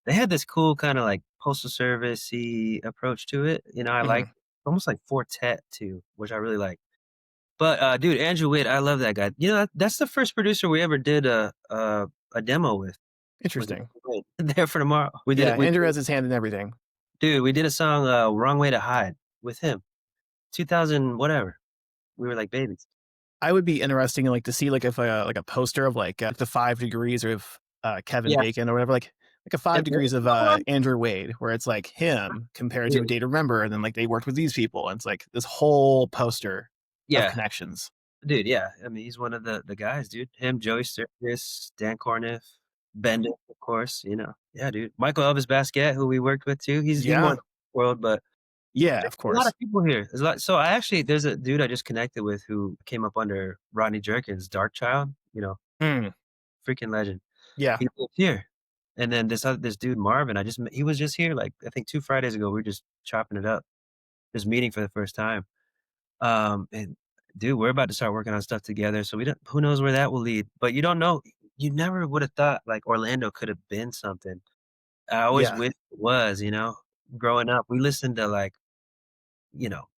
they had this cool kinda, like, postal service-y approach to it, I like mhm. almost like Fortet too, which I really like. But, dude, Andrew Witt, I love that guy. That's the first producer we ever did a demo with, was Interesting. Andrew Witt. There for Tomorrow. Yeah, Andrew has his hand in everything. We did a song, "Wrong Way to Hide" with him, 2000 whatever. We were like babies. I would be interesting, like, to see, like, if, like, a poster of, like, the 5 degrees of, Kevin Yeah, Bacon or whatever, like a and 5 degrees of, Andrew Wade, where it's, like, him compared to A dude, Day to Remember, and then, like, they worked with these people, and it's, like, this whole poster of yeah, connections. dude, yeah. I mean, he's one of the guys, dude. Him, Joey Sturgis, Dan Corniff, Bendit, of course, Yeah, dude. Michael Elvis Basquiat, who we worked with too. He's more in Yeah. the world, but Yeah, there's of a lot of course. people here. There's a dude I just connected with who came up under Rodney Jerkins, Dark Child, Mm, freaking legend. yeah, He lived here. And then this dude Marvin, he was just here, like, I think 2 Fridays ago, we were just chopping it up, just meeting for the first time. And dude, we're about to start working on stuff together, so we don't who knows where that will lead, but you don't know. You never would have thought, like, Orlando could have been something. I always yeah. wish it was, Growing up, we listened to, like,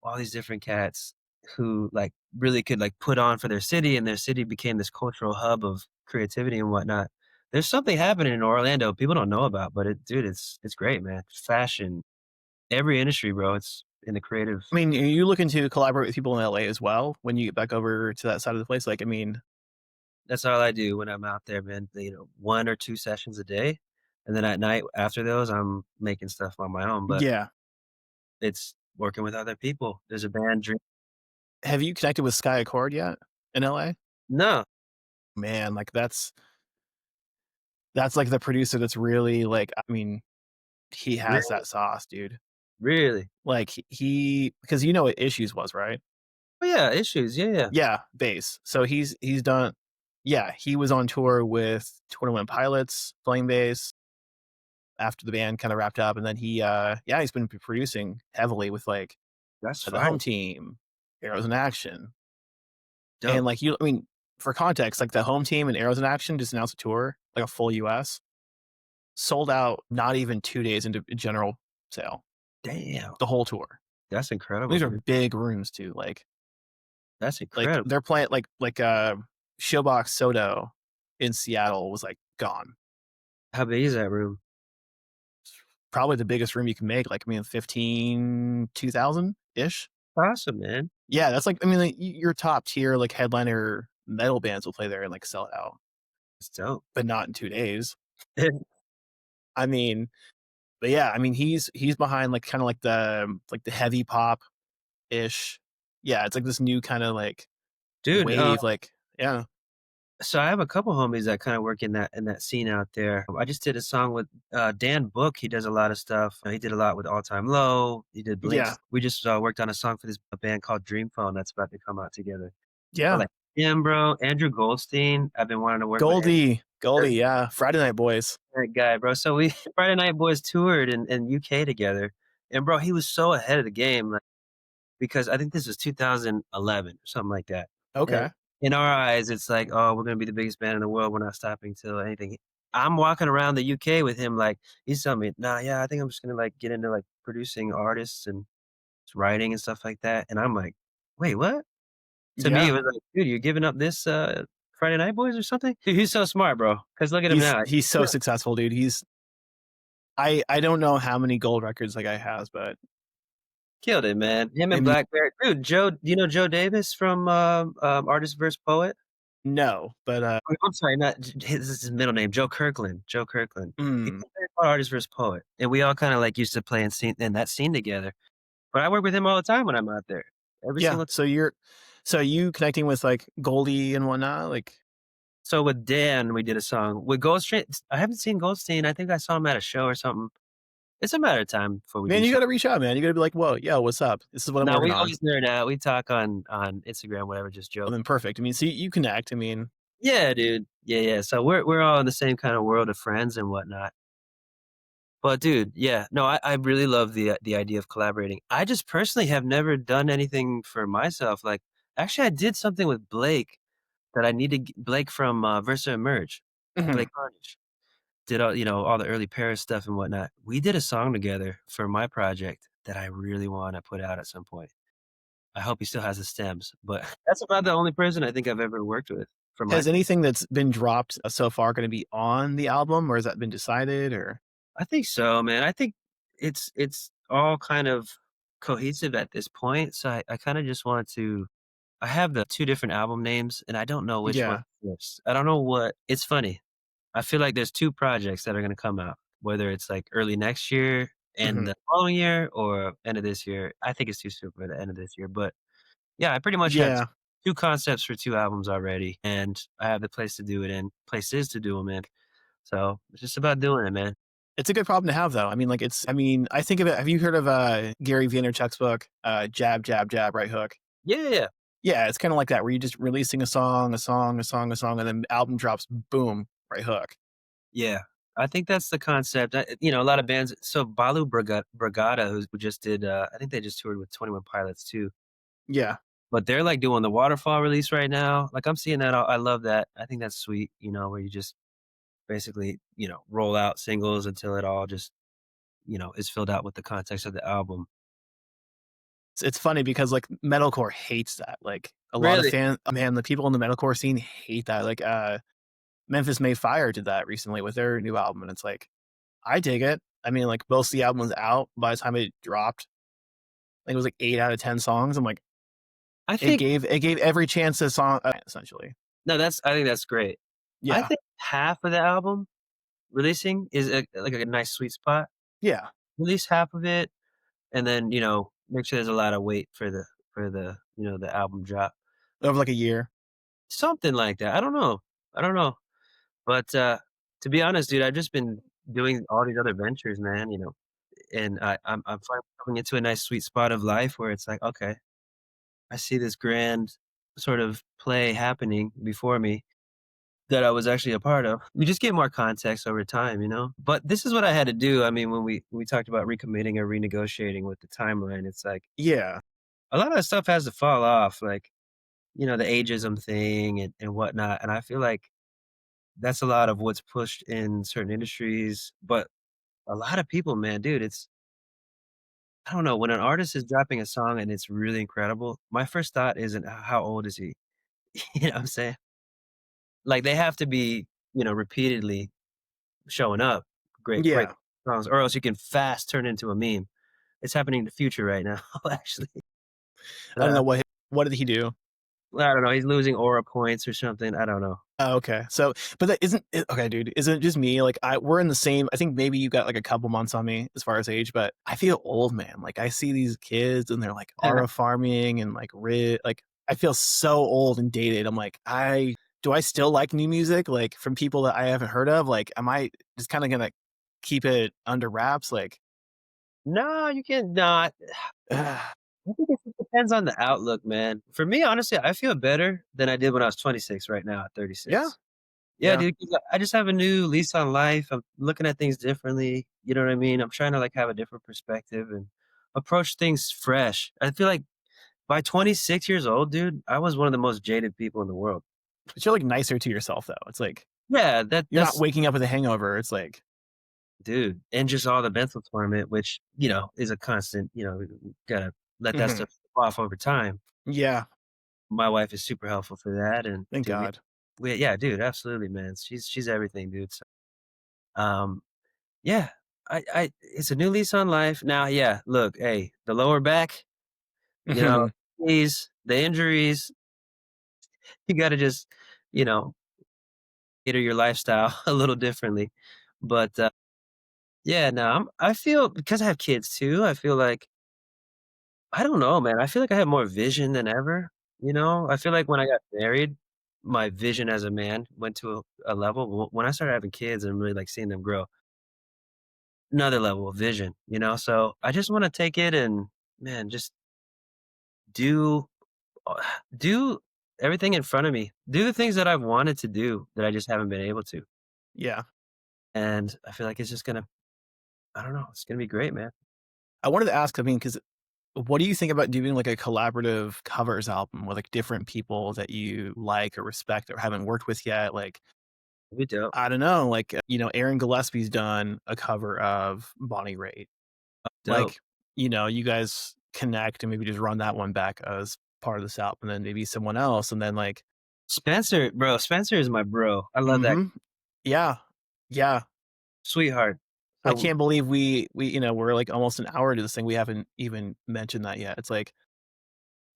all these different cats who, like, really could, like, put on for their city, and their city became this cultural hub of creativity and whatnot. There's something happening in Orlando people don't know about, but it's great, man. Fashion, every industry, bro. It's in the creative. I mean, are you looking to collaborate with people in LA as well when you get back over to that side of the place? Like, I mean, That's all I do when I'm out there, man. 1 or 2 sessions a day, and then at night after those, I'm making stuff on my own, but yeah. it's working with other people. There's a band Dream. Have you connected with Sky Accord yet in LA? No, Man, like, that's, like, the producer that's really, like, I mean, he has really, that sauce, dude. really. Like, he because you know what Issues was, right? Oh, yeah, Issues, yeah, yeah. Yeah, bass. So he's done yeah, he was on tour with 21 Pilots playing bass after the band kinda wrapped up, and then yeah, he's been producing heavily with, like, That's The fire. Home Team, Arrows in Action, and, Dope. like, I mean, for context, like, The Home Team and Arrows in Action just announced a tour, like, a full US, sold out not even 2 days into general sale, Damn, the whole tour. that's incredible, These are dude. big rooms too, That's like, incredible. they're playing Showbox Soto in Seattle was, like, gone. How big is that room? Probably the biggest room you can make, like, I mean, 15, 2,000-ish? Awesome, man. Yeah, that's like I mean, like, your top tier, like, headliner metal bands will play there and, like, sell it out, It's dope. but not in 2 days. I mean but yeah, I mean, he's behind, like, kinda like the heavy pop-ish yeah, it's like this new kinda, like, Dude, wave, like yeah. so I have a couple homies that kinda work in that scene out there. I just did a song with, Dan Book, he does a lot of stuff. He did a lot with All Time Low, he did Yeah. Blinks. We just, worked on a song for this band called Dream Phone that's about to come out together. But, Yeah. like, him, bro, Andrew Goldstein, I've been wanting to work with Goldie, yeah, Friday Night Boys. that guy, bro. So we Friday Night Boys toured in UK together, and, bro, he was so ahead of the game, like, because I think this was 2011 or something like that, and Okay. in our eyes, it's like, "Oh, we're gonna be the biggest band in the world, we're not stopping till anything." I'm walking around the UK with him, like, he's telling me, "Nah, yeah, I think I'm just gonna, like, get into, like, producing artists and writing and stuff like that," and I'm like, "Wait, what?" To me, it Yeah. was like, "Dude, you're giving up this, Friday Night Boys or something?" Dude, he's so smart, bro. Because look at him now. He's so successful, dude. I don't know how many gold records that guy has, but Killed it, man. Him I and mean, Black Bear. Dude, Joe, do you know Joe Davis from, Artist vs. Poet? no, but, I'm sorry, not J his this is his middle name, Joe Kirkland, Joe Kirkland. He's mm, a very called Artist vs. Poet, and we all kinda, like, used to play in that scene together. But I work with him all the time when I'm out there. Every yeah, single so you connecting with, like, Goldie and whatnot, like, So with Dan, we did a song. With Goldstein, I haven't seen Goldstein. I think I saw him at a show or something. It's a matter of time before we man, do you something. gotta reach out, man. You gotta be like, "Whoa, yo, what's up? This is what I'm No, working we on." always nerd out. We talk on Instagram, whatever, just Well, joke. then perfect. I mean, see, you connect. I mean, Yeah, dude. Yeah, yeah. So we're all in the same kind of world of friends and whatnot. But dude, yeah, no, I really love the idea of collaborating. I just personally have never done anything for myself. Like, actually, I did something with Blake that I need to Blake from Versa Emerge, mhm. Blake Carnage. Did all all the early Paris stuff and whatnot. We did a song together for my project that I really wanna put out at some point. I hope he still has the stems, but that's about the only person I think I've ever worked with for my Has thing. anything that's been dropped so far gonna be on the album, or has that been decided, or I think so, man. I think it's all kind of cohesive at this point, so I kinda just want to I have the 2 different album names, and I don't know which one yeah, first. I don't know what it's funny. I feel like there's 2 projects that are gonna come out, whether it's, like, early next year and mhm. the following year or end of this year. I think it's too soon for the end of this year, but, yeah, I pretty much have Yeah. 2 concepts for 2 albums already, and I have the place to do it in places to do them in. So, it's just about doing it, man. It's a good problem to have, though. I mean, like, I mean, I think of it have you heard of, Gary Vaynerchuk's book, Jab, Jab, Jab, Right Hook? Yeah, yeah, yeah. Yeah, it's kinda like that, where you're just releasing a song, a song, a song, a song, and then album drops, boom, right hook. Yeah. I think that's the concept. A lot of bands so Balu Bragada, who just did, I think they just toured with 21 Pilots too. Yeah. But they're, like, doing the Waterfall release right now. Like, I'm seeing that, I love that. I think that's sweet, where you just basically, roll out singles until it all just, is filled out with the context of the album. It's funny because, like, metalcore hates that, like, a lot of Really? man, the people in the metalcore scene hate that, like, Memphis May Fire did that recently with their new album, and it's like, I dig it. I mean, like, most of the album was out by the time it dropped. I think it was, like, 8 out of 10 songs. I'm like, I think it gave every chance a song essentially. no, I think that's great. I Yeah. think half of the album releasing is like a nice sweet spot. Yeah. Release half of it, and then, make sure there's a lot of weight the album drop. Over, like, a year. Something like that. I don't know. I don't know. But, to be honest, dude, I've just been doing all these other ventures, man, and I'm finally coming into a nice sweet spot of life where it's like, "Okay, I see this grand sort of play happening before me that I was actually a part of." We just get more context over time, you know? But this is what I had to do. I mean, when we talked about recommitting or renegotiating with the timeline, it's like Yeah. a lot of that stuff has to fall off, like, the ageism thing and whatnot, and I feel like that's a lot of what's pushed in certain industries, but a lot of people, man, dude, I don't know, when an artist is dropping a song and it's really incredible, my first thought isn't, How old is he?" You know what I'm saying? Like, they have to be, repeatedly showing up, great Yeah. songs, or else you can fast turn into a meme. It's happening in the future right now, actually. I don't Uh, know what did he do? I don't know, he's losing aura points or something, I don't know. Oh, okay. So, but that isn't it okay, dude, isn't it just me? Like, we're in the same I think maybe you got, like, a couple months on me as far as age, but I feel old, man. Like, I see these kids and they're, like, aura farming and, like, I feel so old and dated. I'm like, I do I still like new music, like, from people that I haven't heard of? Like, am I just kinda gonna keep it under wraps? Like, No, you can't not. I think it depends on the outlook, man. For me, honestly, I feel better than I did when I was 26 right now at yeah, 36. Yeah, yeah. dude, 'cause I just have a new lease on life. I'm looking at things differently, you know what I mean? I'm trying to, like, have a different perspective and approach things fresh. I feel like by 26 years old, dude, I was one of the most jaded people in the world. But you're, like, nicer to yourself, though. It's like, Yeah, you're not that's waking up with a hangover. It's like, dude, and just all the mental torment, which, is a constant, gotta let that mhm. stuff off over time. Yeah, My wife is super helpful for that, and thank dude, God. yeah, dude, absolutely, man. She's everything, dude. So, um, yeah, I it's a new lease on life. Now, yeah, look, hey, the lower back, you know, Mhm. knees, the injuries, you gotta just, you know, cater your lifestyle a little differently. But, yeah, no, I feel because I have kids too, I feel like I don't know, man, I feel like I have more vision than ever, you know? I feel like when I got married, my vision as a man went to a level. When I started having kids and really, like, seeing them grow, another level of vision, you know? So, I just wanna take it and, man, just do do everything in front of me. Do the things that I've wanted to do that I just haven't been able to. Yeah. And I feel like it's just gonna I don't know, it's gonna be great, man. I wanted to ask, I mean, because what do you think about doing, like, a collaborative covers album with, like, different people that you like or respect or haven't worked with yet? Like, It'd be dope. I don't know, like, Aaron Gillespie's done a cover of Bonnie Raitt. Dope. Like, you guys connect and maybe just run that one back as part of this album, and then maybe someone else, and then, like Spencer, bro, Spencer is my bro. I love that mhm. Yeah. Yeah. sweetheart. I So, can't believe we're, like, almost an hour into this thing, we haven't even mentioned that yet. It's like,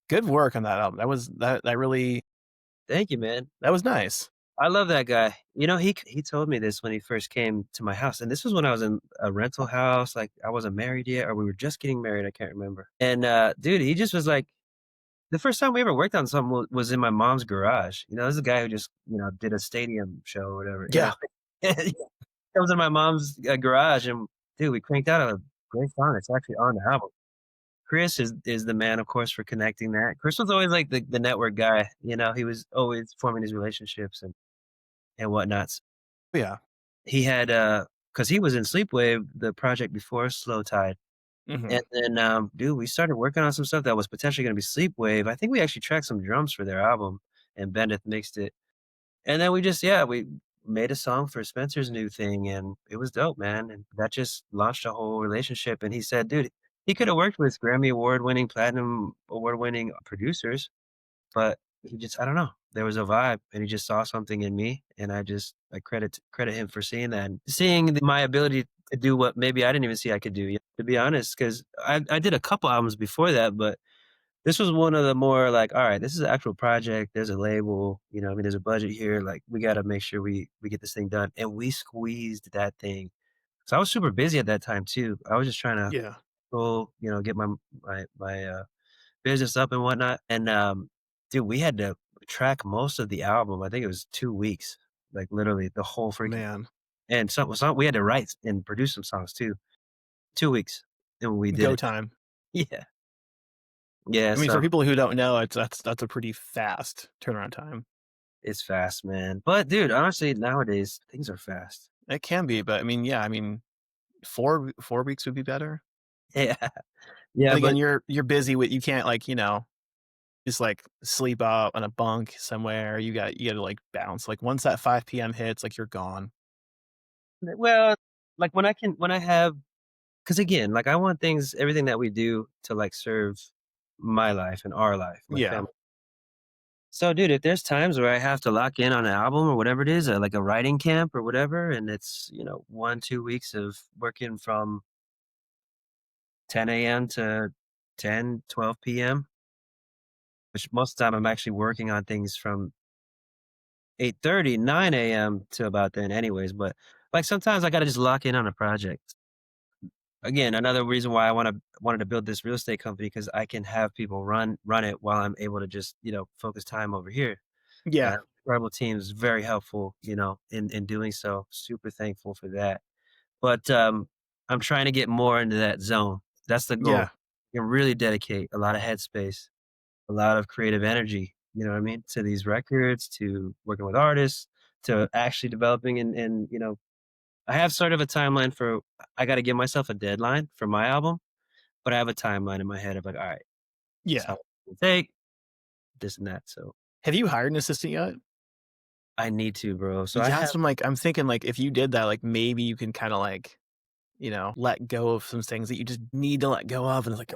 good work on that album. That really thank you, man. that was nice. I love that guy. You know, he told me this when he first came to my house, and this was when I was in a rental house, like, I wasn't married yet, or we were just getting married, I can't remember. And, dude, he just was like the first time we ever worked on something was in my mom's garage. You know, this is a guy who just, did a stadium show or whatever, you know? Yeah. It was in my mom's, garage, and, dude, we cranked out a great song. It's actually on the album. Chris is the man, of course, for connecting that. Chris was always, like, the network guy, you know? He was always forming these relationships and whatnots. Yeah. He had, because he was in Sleepwave, the project before Slow Tide, and Mhm. then, dude, we started working on some stuff that was potentially gonna be Sleepwave. I think we actually tracked some drums for their album, and Bennett mixed it. And then we just yeah, we made a song for Spencer's new thing, and it was dope, man, and that just launched a whole relationship, and he said, dude, he coulda worked with Grammy award-winning, platinum award-winning producers, but he just I don't know, there was a vibe, and he just saw something in me, and I credit him for seeing that, and seeing my ability to do what maybe I didn't even see I could do, to be honest, 'cause I did a couple albums before that, but this was one of the more like, "All right, this is an actual project, there's a label, I mean, there's a budget here, like, we gotta make sure we get this thing done," and we squeezed that thing. So I was super busy at that time too. I was just trying to Yeah. go, get business up and whatnot, and, dude, we had to track most of the album. I think it was 2 weeks, like, literally the whole freaking Man. and some we had to write and produce some songs too. 2 weeks, and we did Go it. time. Yeah. Yeah, I mean, for so people who don't know, that's a pretty fast turnaround time. it's fast, man. But, dude, honestly, nowadays, things are fast. It can be, but I mean, yeah, I mean, 4 weeks would be better. Yeah. But Yeah, again, but you're busy with you can't, like, just, like, sleep out on a bunk somewhere. You gotta, like, bounce. Like, once that 5 p.m. hits, like, you're gone. well, like, when I have, because again, like, I want things everything that we do to, like, serve my life and our life, my Yeah. family. So, dude, if there's times where I have to lock in on an album or whatever it is, like a writing camp or whatever, and it's, 1, 2 weeks of working from 10 AM to 10, 12 PM, which most of the time I'm actually working on things from 8:30, 9 AM to about then anyways, but, like, sometimes I gotta just lock in on a project. Again, another reason why wanted to build this real estate company because I can have people run it while I'm able to just, focus time over here. Yeah. Incredible team is very helpful, in doing so. Super thankful for that. But, I'm trying to get more into that zone. That's the goal. Yeah. And really dedicate a lot of headspace, a lot of creative energy, you know what I mean, to these records, to working with artists, to actually developing and I have sort of a timeline for I gotta give myself a deadline for my album, but I have a timeline in my head of like, "Alright, this is how Yeah. long it'll take, this and that," so Have you hired an assistant yet? I need to, bro. So I Yeah, have that's what I'm thinking, like, if you did that, like, maybe you can kinda, like, let go of some things that you just need to let go of, and it's like,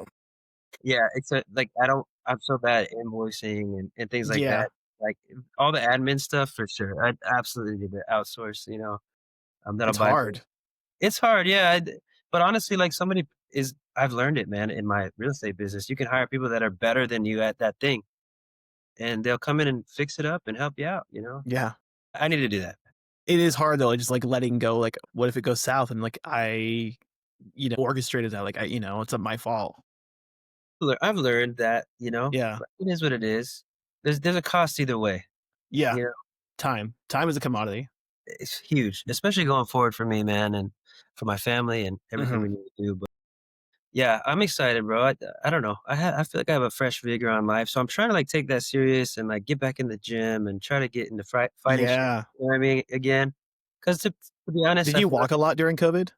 yeah, it's a like, I'm so bad at invoicing and things like yeah, that. Like, all the admin stuff for sure. I absolutely need to outsource, that'll it's buy me hard. It's hard, yeah, but honestly, like, somebody is I've learned it, man, in my real estate business. You can hire people that are better than you at that thing, and they'll come in and fix it up and help you out, you know? Yeah. I need to do that. It is hard though, just like letting go, like, what if it goes south and like orchestrated that, like it's not my fault. I've learned that, Yeah. but it is what it is. There's a cost either way, Yeah. you know? Time. Time is a commodity. It's huge, especially going forward for me, man, and for my family and everything Mhm. we need to do, but yeah, I'm excited, bro. I don't know. I feel like I have a fresh vigor on life, so I'm trying to, like, take that serious and, like, get back in the gym and try to get into fighting shape, Yeah. you know what I mean, again. Because to be honest, Did I you feel like walk a lot during COVID?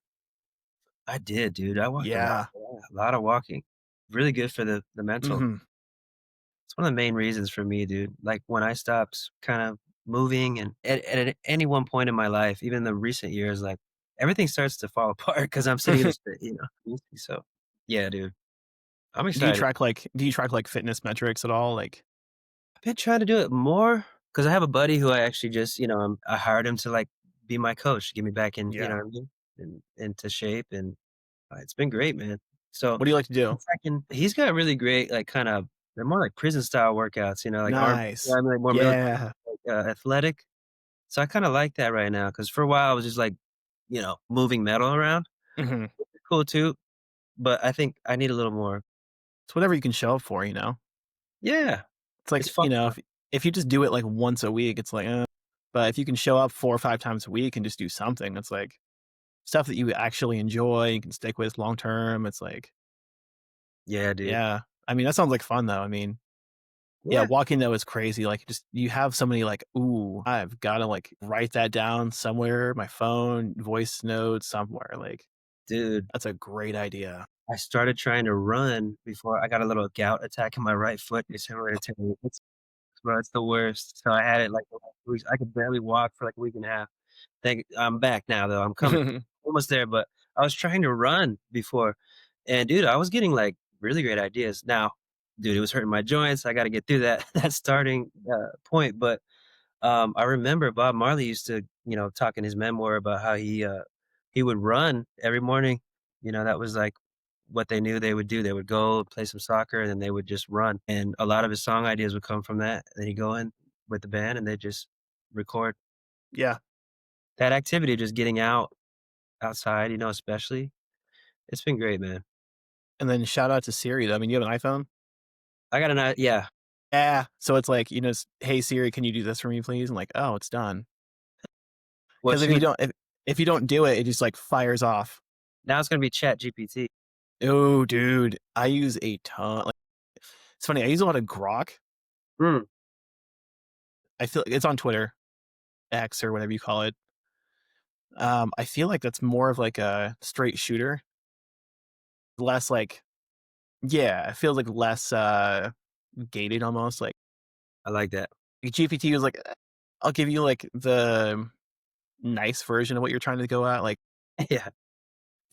I did, dude. I walked a lot, Yeah. yeah, a lot of walking. Really good for the mental. Mhm. It's one of the main reasons for me, dude. Like, when I stopped kind of moving and at any one point in my life, even the recent years, like, everything starts to fall apart because 'cause I'm sitting in this. So, yeah, dude. I'm excited. Do you track, like, fitness metrics at all? Like I've been trying to do it more because I have a buddy who I actually just, I hired him to, like, be my coach, get me back in, you know yeah. what I mean, into shape, and, it's been great, man. So, What do you like to do? I'm tracking he's got really great, like, they're more like prison style workouts, like arm Nice. I mean, like, more military, Yeah. like, athletic. So I kinda like that right now because for a while I was just, like, moving metal around. Mhm. Cool too, but I think I need a little more. It's whatever you can show up for, you know? Yeah, It's it's like, fun. if you just do it, like, once a week, it's like, but if you can show up 4 or 5 times a week and just do something, it's like stuff that you actually enjoy, you can stick with long term, it's like Yeah, dude. yeah. I mean, that sounds like fun, though, I mean yeah, Yeah, walking, though, is crazy, like, just you have so many, like, "Ooh, I've gotta, like, write that down somewhere, my phone, voice note, somewhere," like, dude. that's a great idea. I started trying to run before I got a little gout attack in my right foot. It's hereditary. It's the worst. So I had it like the last 2 weeks. I could barely walk for like a week and a half. I'm back now though. I'm coming almost there, but I was trying to run before. And dude, I was getting like really great ideas. Now, dude, it was hurting my joints. I got to get through that that starting point, but I remember Bob Marley used to, talk in his memoir about how he would run every morning. That was like what they knew they would do. They would go play some soccer and then they would just run. And a lot of his song ideas would come from that. Then he'd go in with the band and they just record Yeah, that activity, just getting outside, especially. It's been great, man. and then shout out to Siri, though, I mean, you have an iPhone? I got yeah. Yeah, so it's like, "Hey, Siri, can you do this for me, please?" I'm like, "Oh, it's done." Well, Because if you don't do it, it just, like, fires off. now it's gonna be Chat GPT. Oh, dude, I use a ton like, it's funny, I use a lot of Grok. Mm, I feel it's on Twitter, X, or whatever you call it. I feel like that's more of, like, a straight shooter, less, like yeah, it feels, like, less, gated almost, like, I like that. GPT was like, I'll give you, like, the nice version of what you're trying to go at, like Yeah.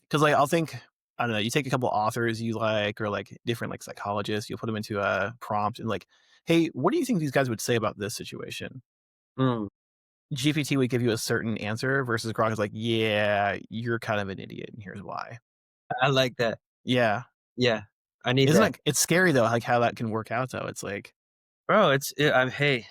'cause, like, I'll think I don't know, you take a couple authors you like or, like, different, like, psychologists, you'll put them into a prompt and, like, "Hey, what do you think these guys would say about this situation?" Mm, GPT would give you a certain answer versus Grok is like, "Yeah, you're kind of an idiot, and here's why." I like that. Yeah. Yeah. I need Isn't that. it it's scary, though, like, how that can work out, though. It's like, Bro, I'm hey,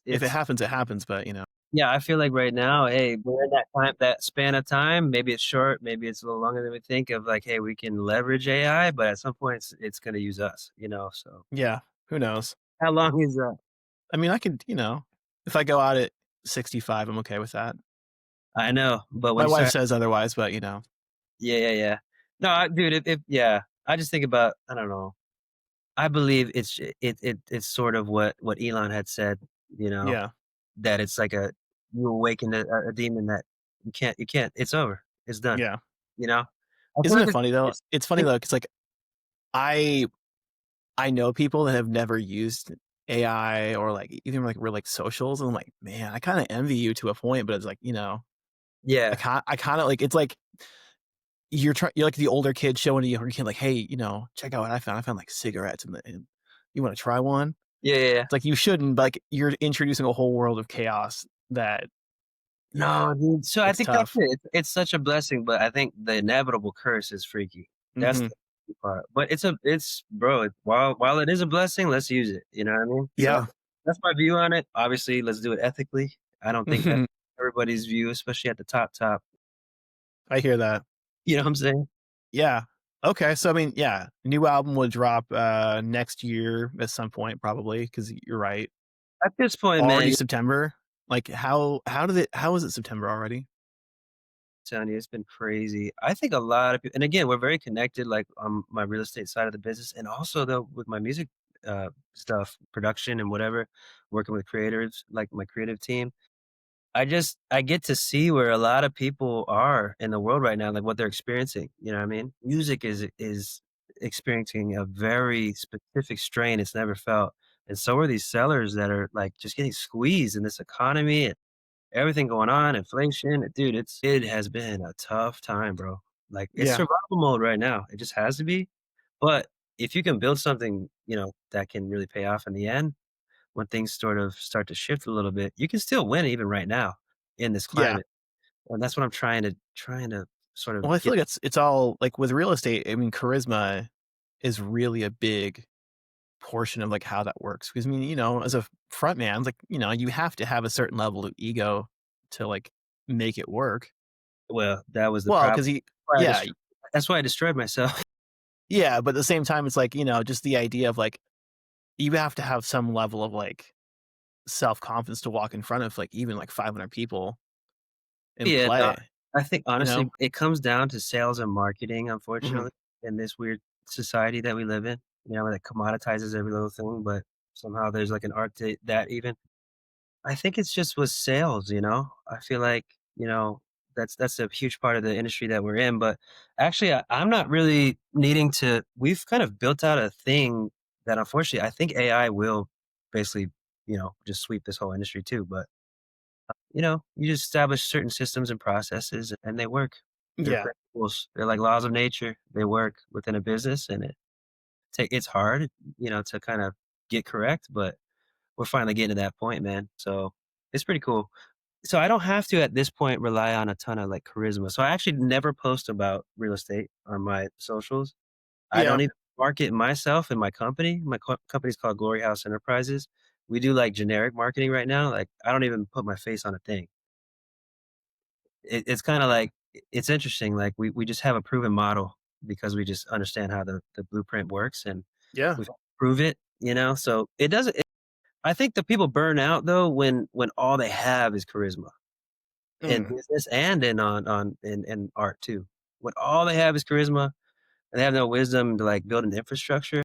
if it it's happens, it happens, but, yeah, I feel like right now, hey, we're in that span of time, maybe it's short, maybe it's a little longer than we think of like, hey, we can leverage AI, but at some point it's gonna use us, so yeah, who knows? how long is that? I mean, I could if I go out at 65, I'm okay with that. I know, but when My you wife start says otherwise, but, yeah, yeah, yeah. No, dude, if yeah, I just think about I don't know. I believe it's sort of what Elon had said, you know, yeah, that it's like you awaken a demon that you can't it's over. It's done, yeah. you know? I feel Isn't like it funny, though? it's It's funny, though, because like, I I know people that have never used AI or, like, even, like, real, like, socials, and I'm like, "Man, I kinda envy you to a point," but it's like, yeah. I kinda like it's like you're like the older kid showing a younger kid, like, "Hey, check out what I found. I found, like, cigarettes and you wanna try one?" Yeah, yeah, yeah. It's like, you shouldn't, but, like, you're introducing a whole world of chaos that No, dude. So I It's think that's tough. it. It's such a blessing, but I think the inevitable curse is freaky. That's Mhm. the freaky part. But it's bro, while it is a blessing, let's use it. You know what I mean? So Yeah. that's my view on it. Obviously, let's do it ethically. I don't think that's everybody's view, especially at the top. I hear that. You know what I'm saying? Yeah. Okay, so, I mean, yeah, new album will drop, next year at some point probably because 'cause you're right. At this point, Already man, September? Like, how is it September already? telling you, it's been crazy. I think a lot of people, and again, we're very connected, like on my real estate side of the business, and also though with my music stuff, production and whatever, working with creators, like my creative team. I get to see where a lot of people are in the world right now, like what they're experiencing. You know what I mean? Music is experiencing a very specific strain it's never felt, and so are these sellers that are like just getting squeezed in this economy. Everything going on, inflation, dude, it has been a tough time, bro. Like, it's Yeah. survival mode right now. It just has to be. But if you can build something, that can really pay off in the end, when things sort of start to shift a little bit, you can still win even right now in this Yeah. climate. And that's what I'm trying to sort of Well, I feel get. like it's all like, with real estate, I mean, charisma is really a big portion of, like, how that works. Because I mean, as a front man, like, you have to have a certain level of ego to, like, make it work. Well, that was the Well, problem. because he Why I yeah, dest That's why I destroyed myself. yeah, but at the same time, it's like, just the idea of, like, you have to have some level of, like, self-confidence to walk in front of, like, even, like, 500 people and Yeah, no, play, I think you honestly, know? it comes down to sales and marketing, Mhm. unfortunately, in this weird society that we live in, that commoditizes every little thing, but somehow there's like an art to that even. I think it's just with sales. I feel like, that's a huge part of the industry that we're in. But actually, I'm not really needing to. We've kind of built out a thing that unfortunately I think AI will basically, just sweep this whole industry too. But you just establish certain systems and processes and they work. They're Yeah. principles. They're like laws of nature. They work within a business and it's hard, to kind of get correct, but we're finally getting to that point, man. So it's pretty cool. So I don't have to at this point rely on a ton of like charisma. So I actually never post about real estate on my socials. I Yeah. don't even market myself and my company. My company's called Glory House Enterprises. We do like generic marketing right now. Like I don't even put my face on a thing. It's kind of like it's interesting. Like we just have a proven model because we just understand how the blueprint works and Yeah. we've prove it. So it doesn't. I think the people burn out though when all they have is charisma in Mm. business and in art too. When all they have is charisma and they have no wisdom to like build an infrastructure,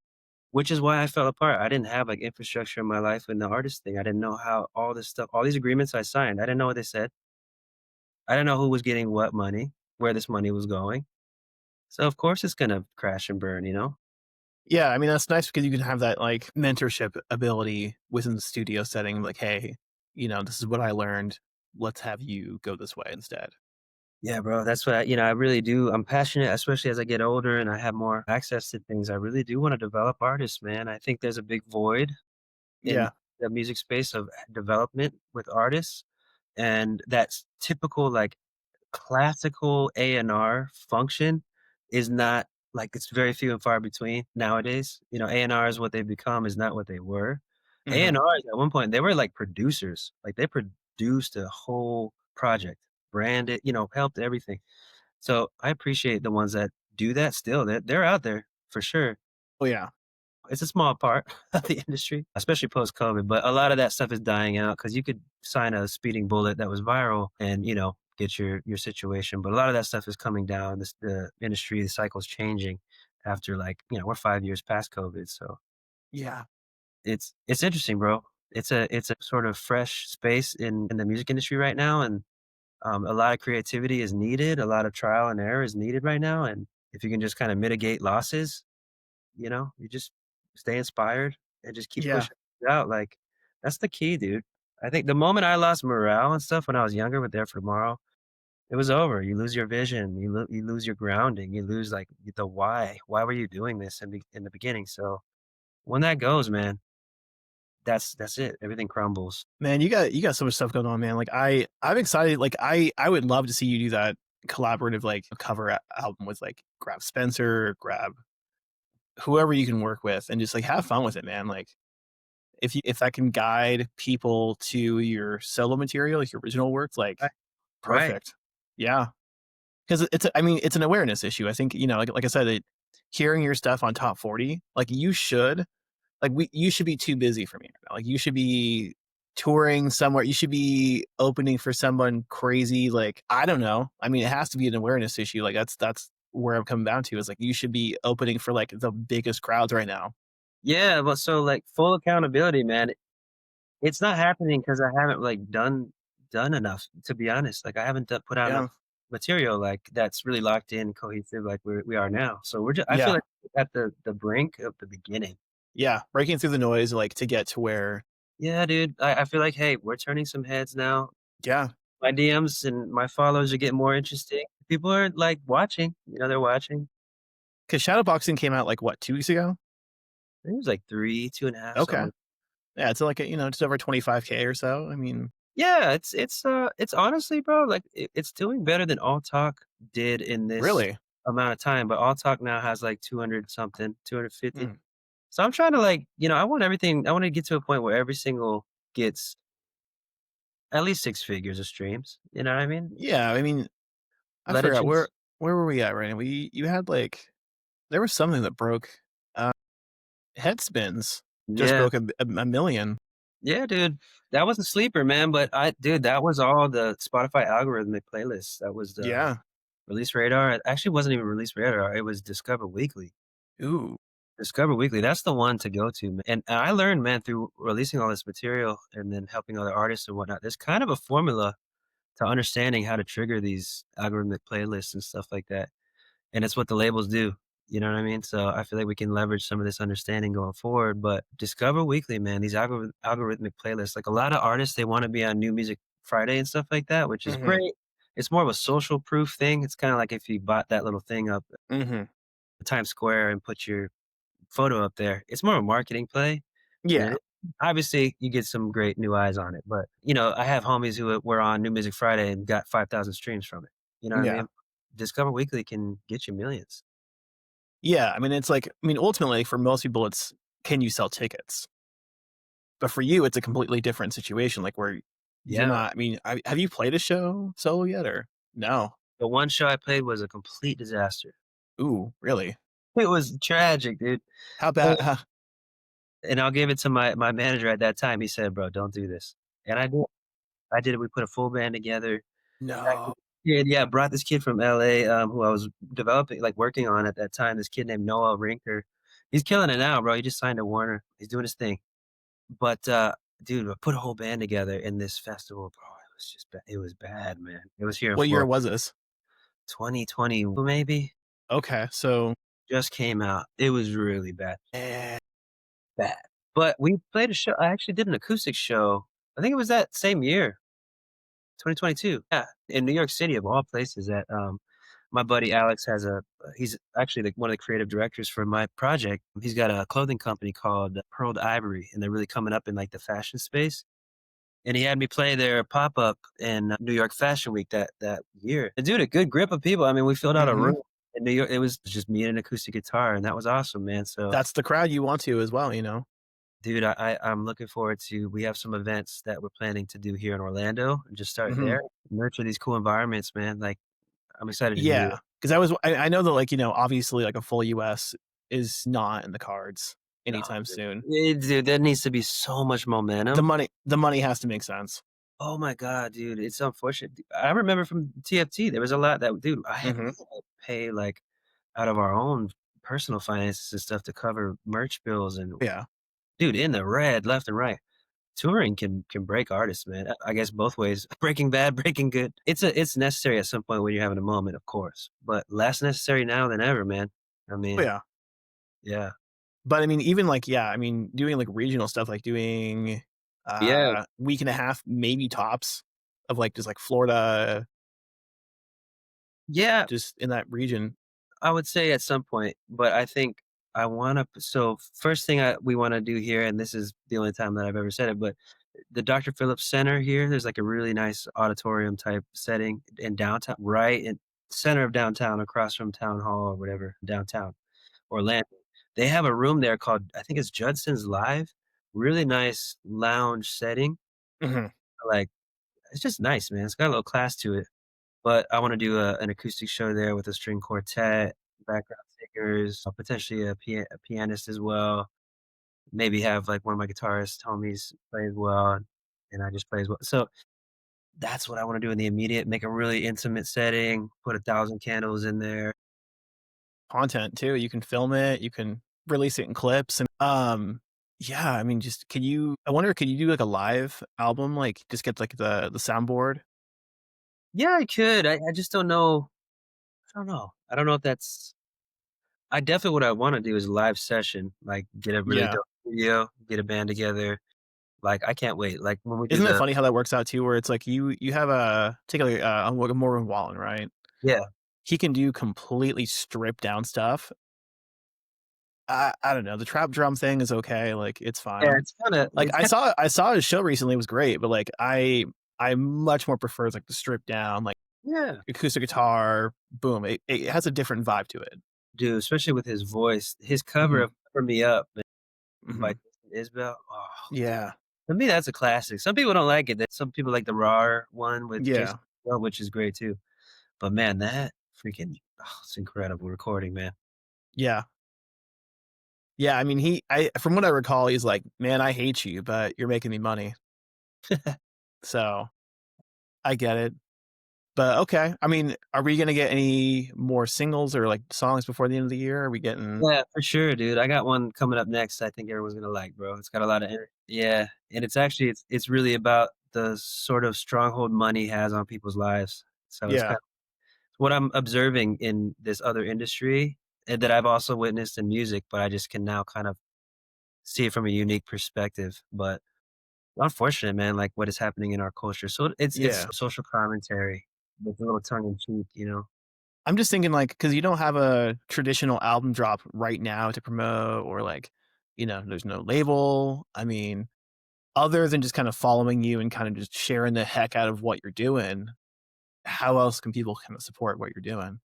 which is why I fell apart. I didn't have like infrastructure in my life in the artist thing. I didn't know how all this stuff, all these agreements I signed, I didn't know what they said. I didn't know who was getting what money, where this money was going. So of course it's gonna crash and burn. Yeah, I mean, that's nice because you can have that, like, mentorship ability within the studio setting, like, "Hey, this is what I learned. Let's have you go this way instead." Yeah, bro. That's what I really do. I'm passionate, especially as I get older and I have more access to things. I really do want to develop artists, man. I think there's a big void in Yeah. the music space of development with artists. And that's typical, like classical A&R function is not like it's very few and far between nowadays. A&R is what they've become, is not what they were. Mhm. A&Rs at one point, they were like producers. Like they produced a whole project, branded, helped everything. So I appreciate the ones that do that still. They're out there for sure. Oh, yeah. It's a small part of the industry, especially post COVID, but a lot of that stuff is dying out because you could sign a speeding bullet that was viral and, get your situation. But a lot of that stuff is coming down. The industry, the cycle's changing after like, we're 5 years past COVID. So Yeah. it's interesting, bro. It's a sort of fresh space in the music industry right now. And a lot of creativity is needed. A lot of trial and error is needed right now. And if you can just kind of mitigate losses, you just stay inspired and just keep Yeah. pushing it out. Like that's the key, dude. I think the moment I lost morale and stuff when I was younger with There for Tomorrow, it was over. You lose your vision. You lose your grounding. You lose like the why. Why were you doing this in the beginning? So when that goes, man, that's it. Everything crumbles. Man, you got so much stuff going on, man. Like I'm excited. Like I would love to see you do that collaborative like cover album with like grab Spencer, grab whoever you can work with, and just like have fun with it, man. Like if that can guide people to your solo material, like your original work, like Right. Right. perfect. Yeah, because I mean it's an awareness issue. I think like I said, hearing your stuff on top 40, like you should be too busy for me right now. Like you should be touring somewhere. You should be opening for someone crazy. Like I don't know. I mean, it has to be an awareness issue. Like that's where I'm coming down to is like you should be opening for like the biggest crowds right now. Yeah, but so, like, full accountability, man. It's not happening because I haven't, like, done enough, to be honest. Like, I haven't do put out enough Yeah, material, like, that's really locked in, cohesive like we are now. So we're just I feel yeah, like at the brink of the beginning. yeah. Breaking through the noise, like to get to where, Yeah, dude. I feel like, hey, we're turning some heads now. yeah. My DMs and my followers are getting more interesting. People are, like, watching, they're watching. Because Shadowboxing came out like what 2 weeks ago. I think it was, like, 3, 2.5, something Okay, like. yeah. It's like just over 25K or so. I mean, Yeah, it's honestly, bro, like, it's doing better than All Talk did in this really. amount of time, but All Talk now has, like, 200 something, 250. Mm. So I'm trying to, like, I wanna get to a point where every single gets at least 6 figures of streams, you know what I mean? Yeah, I mean, I Let it forgot just. where were we at right now? You had like there was something that broke. Uh, Headspins just Yeah. broke a million. Yeah, dude. That was a sleeper, man, but that was all the Spotify algorithmic playlist. That was the Yeah. Release Radar. It actually wasn't even Release Radar, it was Discover Weekly. Ooh. Discover Weekly, that's the one to go to, man. And I learned, man, through releasing all this material and then helping other artists and whatnot, there's kind of a formula to understanding how to trigger these algorithmic playlists and stuff like that. And it's what the labels do. You know what I mean? So I feel like we can leverage some of this understanding going forward. But Discover Weekly, man, these algorithmic playlists, like a lot of artists, they want to be on New Music Friday and stuff like that, which is Mhm. great. It's more of a social proof thing. It's kind of like if you bought that little thing up Mhm. at Times Square and put your photo up there. It's more of a marketing play than it Yeah. is. Obviously, you get some great new eyes on it, but, I have homies who were on New Music Friday and got 5,000 streams from it. You know what I Yeah. mean? Discover Weekly can get you millions. Yeah, I mean, it's like I mean, ultimately, for most people, it's can you sell tickets? But for you, it's a completely different situation, like, where you're Yeah. not I mean, have you played a show solo yet, or no? The one show I played was a complete disaster. Ooh, really? It was tragic, dude. How Uh, bad and I'll give it to my manager at that time. He said, "Bro, don't do this." And I did. I did it. We put a full band together. No. Yeah, brought this kid from LA, who I was developing like, working on at that time, this kid named Noah Rinker. He's killing it now, bro. He just signed to Warner. He's doing his thing. But, dude, I put a whole band together in this festival, bro. It was bad, man. It was here in What year Florida. was this? 2020 maybe? Okay, so Just came out. It was really bad. eh, Bad. But we played a show I actually did an acoustic show. I think it was that same year, 2022. Yeah, in New York City of all places at, my buddy Alex has he's actually, like, one of the creative directors for my project. He's got a clothing company called Pearled Ivory, and they're really coming up in, like, the fashion space. And he had me play their pop-up in New York Fashion Week that year. And dude, a good grip of people. I mean, we filled out a mhm. room in New York. It was just me and an acoustic guitar, and that was awesome, man. So, That's the crowd you want to as well, you know? dude, I'm looking forward to we have some events that we're planning to do here in Orlando and just start Mhm. there. Nurture these cool environments, man. Like, I'm excited to do it. Yeah, 'cause I know that, like, obviously, like, a full US is not in the cards No, anytime dude. soon. Dude, there needs to be so much momentum. The money has to make sense. Oh my god, dude, it's unfortunate. I remember from TFT, there was a lot that dude, we Mhm. had to pay, like, out of our own personal finances and stuff to cover merch bills and Yeah. dude, in the red, left and right. Touring can break artists, man. I guess both ways. Breaking bad, breaking good. It's necessary at some point when you're having a moment, of course, but less necessary now than ever, man. I Oh, mean, yeah. yeah. But, I mean, even, like, yeah, I mean, doing, like, regional stuff, like doing, Yeah. week and a half, maybe tops of, like, just, like, Florida, Yeah, just in that region. I would say at some point, but I think I wanna so first thing we wanna do here, and this is the only time that I've ever said it, but the Dr. Phillips Center here, there's, like, a really nice auditorium type setting in downtown right in center of downtown across from Town Hall or whatever, downtown Orlando. They have a room there called I think it's Judson's Live, really nice lounge setting, Mhm. like, it's just nice, man, it's got a little class to it, but I wanna do an acoustic show there with a string quartet, background singers, potentially a pianist as well, maybe have, like, one of my guitarist homies play as well, and I just play as well. So, that's what I wanna do in the immediate, make a really intimate setting, put 1,000 candles in there. Content too, you can film it, you can release it in clips and, yeah, I mean, just can you I wonder, could you do, like, a live album? Like, just get, like, the soundboard? Yeah, I could, I just don't know I don't know. I don't know if that's I definitely what I wanna do is a live session, like, get a really Yeah. dope studio, get a band together, like, I can't wait, like, when we do Isn't it the funny how that works out too, where it's like you have a particularly, Morgan Wallen, right? yeah. He can do completely stripped down stuff. I don't know, the trap drum thing is okay, like, it's Yeah, fine. Like, it's I saw his show recently, it was great, but, like, I much more prefer, like, the stripped down, like, yeah. acoustic guitar, boom, it has a different vibe to it. Dude, especially with his voice, his cover Mhm, of "Cover Me Up" by mhm. Isbell, oh, Yeah, to me, that's a classic. Some people don't like it, that some people like the rawer one with Jason yeah, Isbell, which is great too, but man, that freaking it's incredible recording, man. yeah. Yeah, I mean, from what I recall, he's like, "Man, I hate you, but you're making me money." So, I get it. But okay. I mean, are we gonna get any more singles or, like, songs before the end of the year? Are we getting Yeah, for sure, dude. I got one coming up next I think everyone's gonna like, bro. It's got a lot of yeah, and it's actually it's really about the sort of stronghold money has on people's lives. So it's Yeah, kind of what I'm observing in this other industry, and that I've also witnessed in music, but I just can now kind of see it from a unique perspective. But unfortunate, man, like what is happening in our culture. So it's yeah. social commentary with a little tongue in cheek, you know? I'm just thinking, like, because you don't have a traditional album drop right now to promote or, like, there's no label. I mean, other than just kind of following you and kind of just sharing the heck out of what you're doing, how else can people kinda support what you're doing?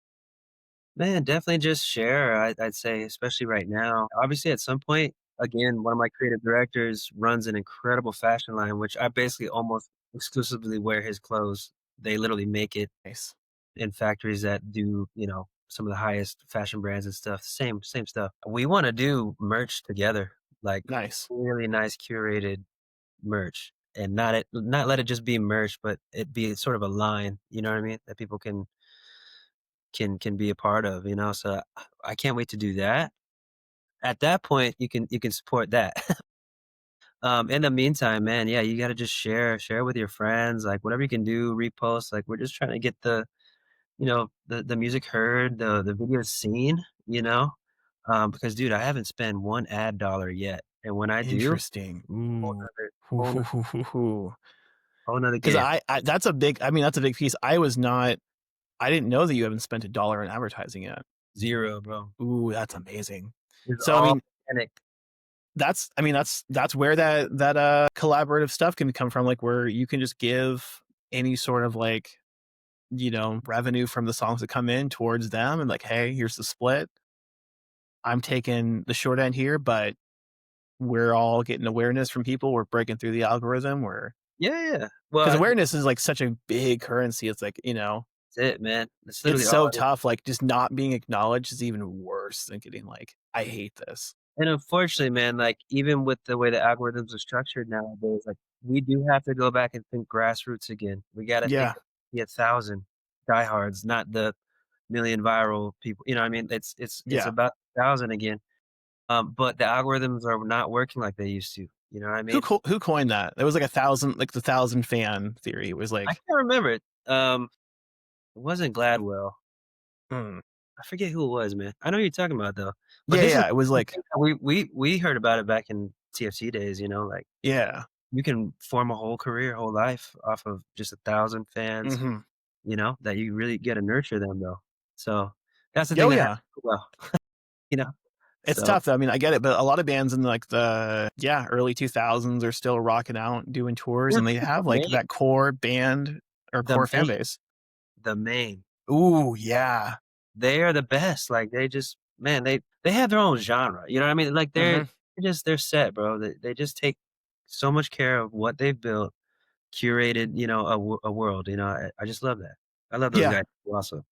Man, definitely just share, I'd say, especially right now. Obviously, at some point, again, one of my creative directors runs an incredible fashion line, which I basically almost exclusively wear his clothes. They literally make it Nice. in factories that do, some of the highest fashion brands and stuff. Same stuff. We wanna do merch together, like Nice. really nice curated merch and not let it just be merch, but it be sort of a line, you know what I mean? That people can be a part of, you know? So I can't wait to do that. At that point, you can support that. In the meantime, man, yeah, you gotta just share with your friends, like whatever you can do, repost. Like we're just trying to get the music heard, the video seen, because dude, I haven't spent one ad dollar yet, and when I do, Interesting. whole Ooh. nother Hoo, whole hoo, nother hoo, hoo, hoo. whole nother 'Cause game. that's a big piece. I didn't know that you haven't spent a dollar in advertising yet. Zero, bro. Ooh, that's amazing. It's So, I all mean, organic. that's where collaborative stuff can come from, like, where you can just give any sort of, like, revenue from the songs that come in towards them and, like, "Hey, here's the split. I'm taking the short end here, but we're all getting awareness from people. We're breaking through the algorithm. Yeah, yeah. Because Well, awareness is, like, such a big currency. It's like, that's it, man. That's it's literally all so it is. tough, like, just not being acknowledged is even worse than getting, like, "I hate this." And unfortunately, man, like, even with the way the algorithms are structured nowadays, like, we do have to go back and think grassroots again. We gotta think Yeah, of the 1,000 diehards, not the million viral people, you know what I mean? It's yeah. about 1,000 again, but the algorithms are not working like they used to, you know what I mean? Who coined that? It was like the 1,000 fan theory. It was I like, can't remember it. It wasn't Gladwell. mm. I forget who it was, man. I know who you're talking about, though, but Yeah, this is yeah, it was like, we heard about it back in TFC days, like yeah. you can form a whole career, whole life off of just 1,000 fans, Mhm. that you really gotta nurture them though. So, that's the thing Oh, that happened yeah. well, you know? It's So tough though. I mean, I get it, but a lot of bands in like the early 2000s are still rocking out, doing tours, yeah, and they have like main, that core band or the core fan main, base. the main. Ooh, yeah. They are the best. Like they just man, they have their own genre. You know what I mean? Like Mhm. they're set, bro. They just take so much care of what they've built, curated, a world. I just love that. I love those Yeah. guys also.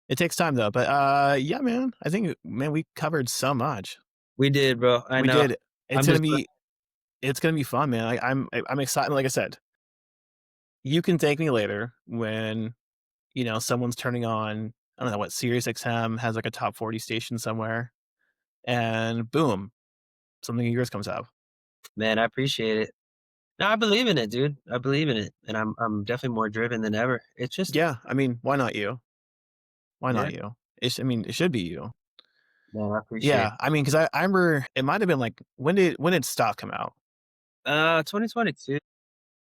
It takes time though, but yeah, man. I think man, we covered so much. We did, bro. I We know. did. It's I'm gonna just glad. be it's gonna be fun, man. I'm excited. Like I said, you can thank me later when someone's turning on. I don't know what Sirius XM has like a top 40 station somewhere, and boom, something of yours comes out. Man, I appreciate it. No, I believe in it, dude. I believe in it, and I'm definitely more driven than ever. It's just Yeah, I mean, why not you? Why yeah, not you? I mean, it should be you. man, I appreciate it. Yeah, I mean, because I remember it might have been like when did Stock come out? 2022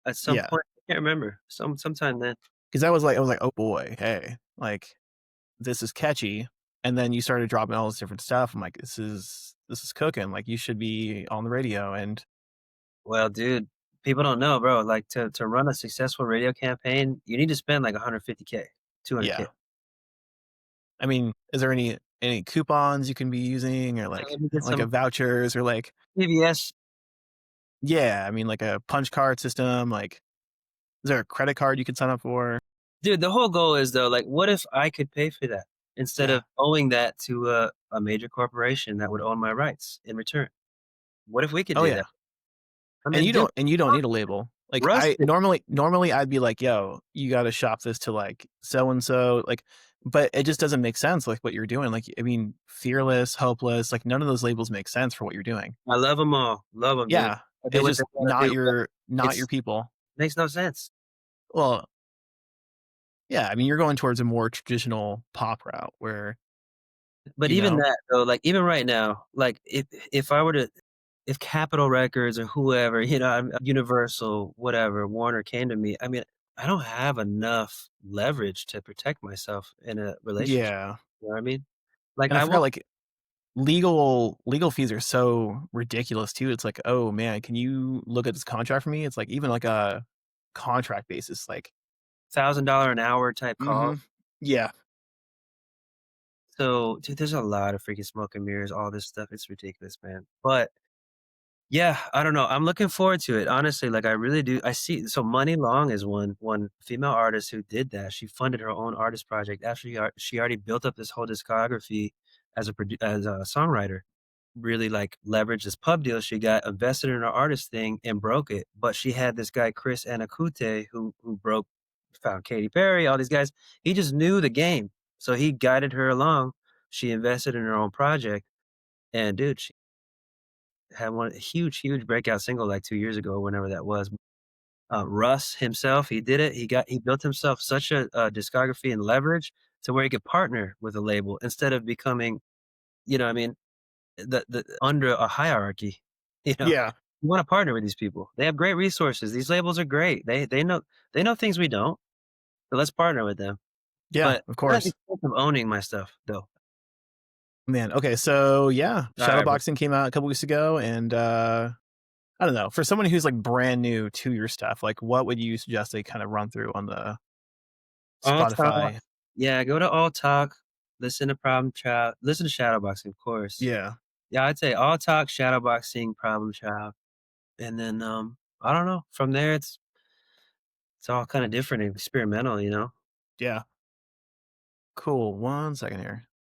at some Yeah, point. I can't remember. Sometime then. because I was like, oh boy, hey, like this is catchy. And then you started dropping all this different stuff. I'm like, this is cooking. Like you should be on the radio. And Well, dude, people don't know, bro. Like to run a successful radio campaign, you need to spend like 150K, 200K. yeah, I mean, is there any coupons you can be using or Yeah, let me get like a some vouchers or like PVS. yeah, I mean like a punch card system, like is there a credit card you can sign up for? Dude, the whole goal is though, like, what if I could pay for that instead Yeah. of owing that to a major corporation that would own my rights in return? What if we could Oh do yeah. that? I mean, dude, And you don't need a label. Like I Rustic. normally I'd be like, "Yo, you got to shop this to like so and so." Like but it just doesn't make sense like what you're doing. Like I mean, Fearless, Hopeless, like none of those labels make sense for what you're doing. I love them all. Love them, dude. Yeah. I do It's what they just gotta do, but not your it's people. makes no sense. Well, yeah, I mean, you're going towards a more traditional pop route where, But you even know that though, like, even right now, like, if I were to if Capitol Records or whoever, Universal, whatever, Warner came to me, I mean, I don't have enough leverage to protect myself in a relationship, yeah. you know what I mean? Like, And I I forgot want like legal fees are so ridiculous too. It's like, "Oh man, can you look at this contract for me?" It's like even like a contract basis like $1,000 an hour type call. mhm. Yeah. So, dude, there's a lot of freaking smoke and mirrors, all this stuff, it's ridiculous, man. But yeah, I don't know. I'm looking forward to it. Honestly, like I really do. I see. So Money Long is one female artist who did that. She funded her own artist project after she already built up this whole discography as a songwriter. Really like leveraged this pub deal she got, invested in her artist thing, and broke it. But she had this guy Chris Anacute who found Katy Perry, all these guys. He just knew the game, so he guided her along. She invested in her own project, and dude, had one huge breakout single like 2 years ago, whenever that was. Russ himself, he did it. He built himself such a discography and leverage to where he could partner with a label instead of becoming, what I mean, the under a hierarchy, you know? Yeah. You wanna partner with these people. They have great resources. These labels are great. They know things we don't, so let's partner with them. Yeah, But of not at the course. expense of owning my stuff, though. Man, okay, so yeah, Alright, bro. Shadowboxing came out a couple weeks ago and I don't know, for someone who's like brand new to your stuff, like what would you suggest they kind of run through on the All Talk. Spotify? Yeah, go to All Talk, listen to Shadowboxing, of course. Yeah. Yeah, I'd say All Talk, Shadowboxing, Problem Child, and then, I don't know, from there, it's all kinda different and experimental, you know? Yeah. Cool. 1 second here.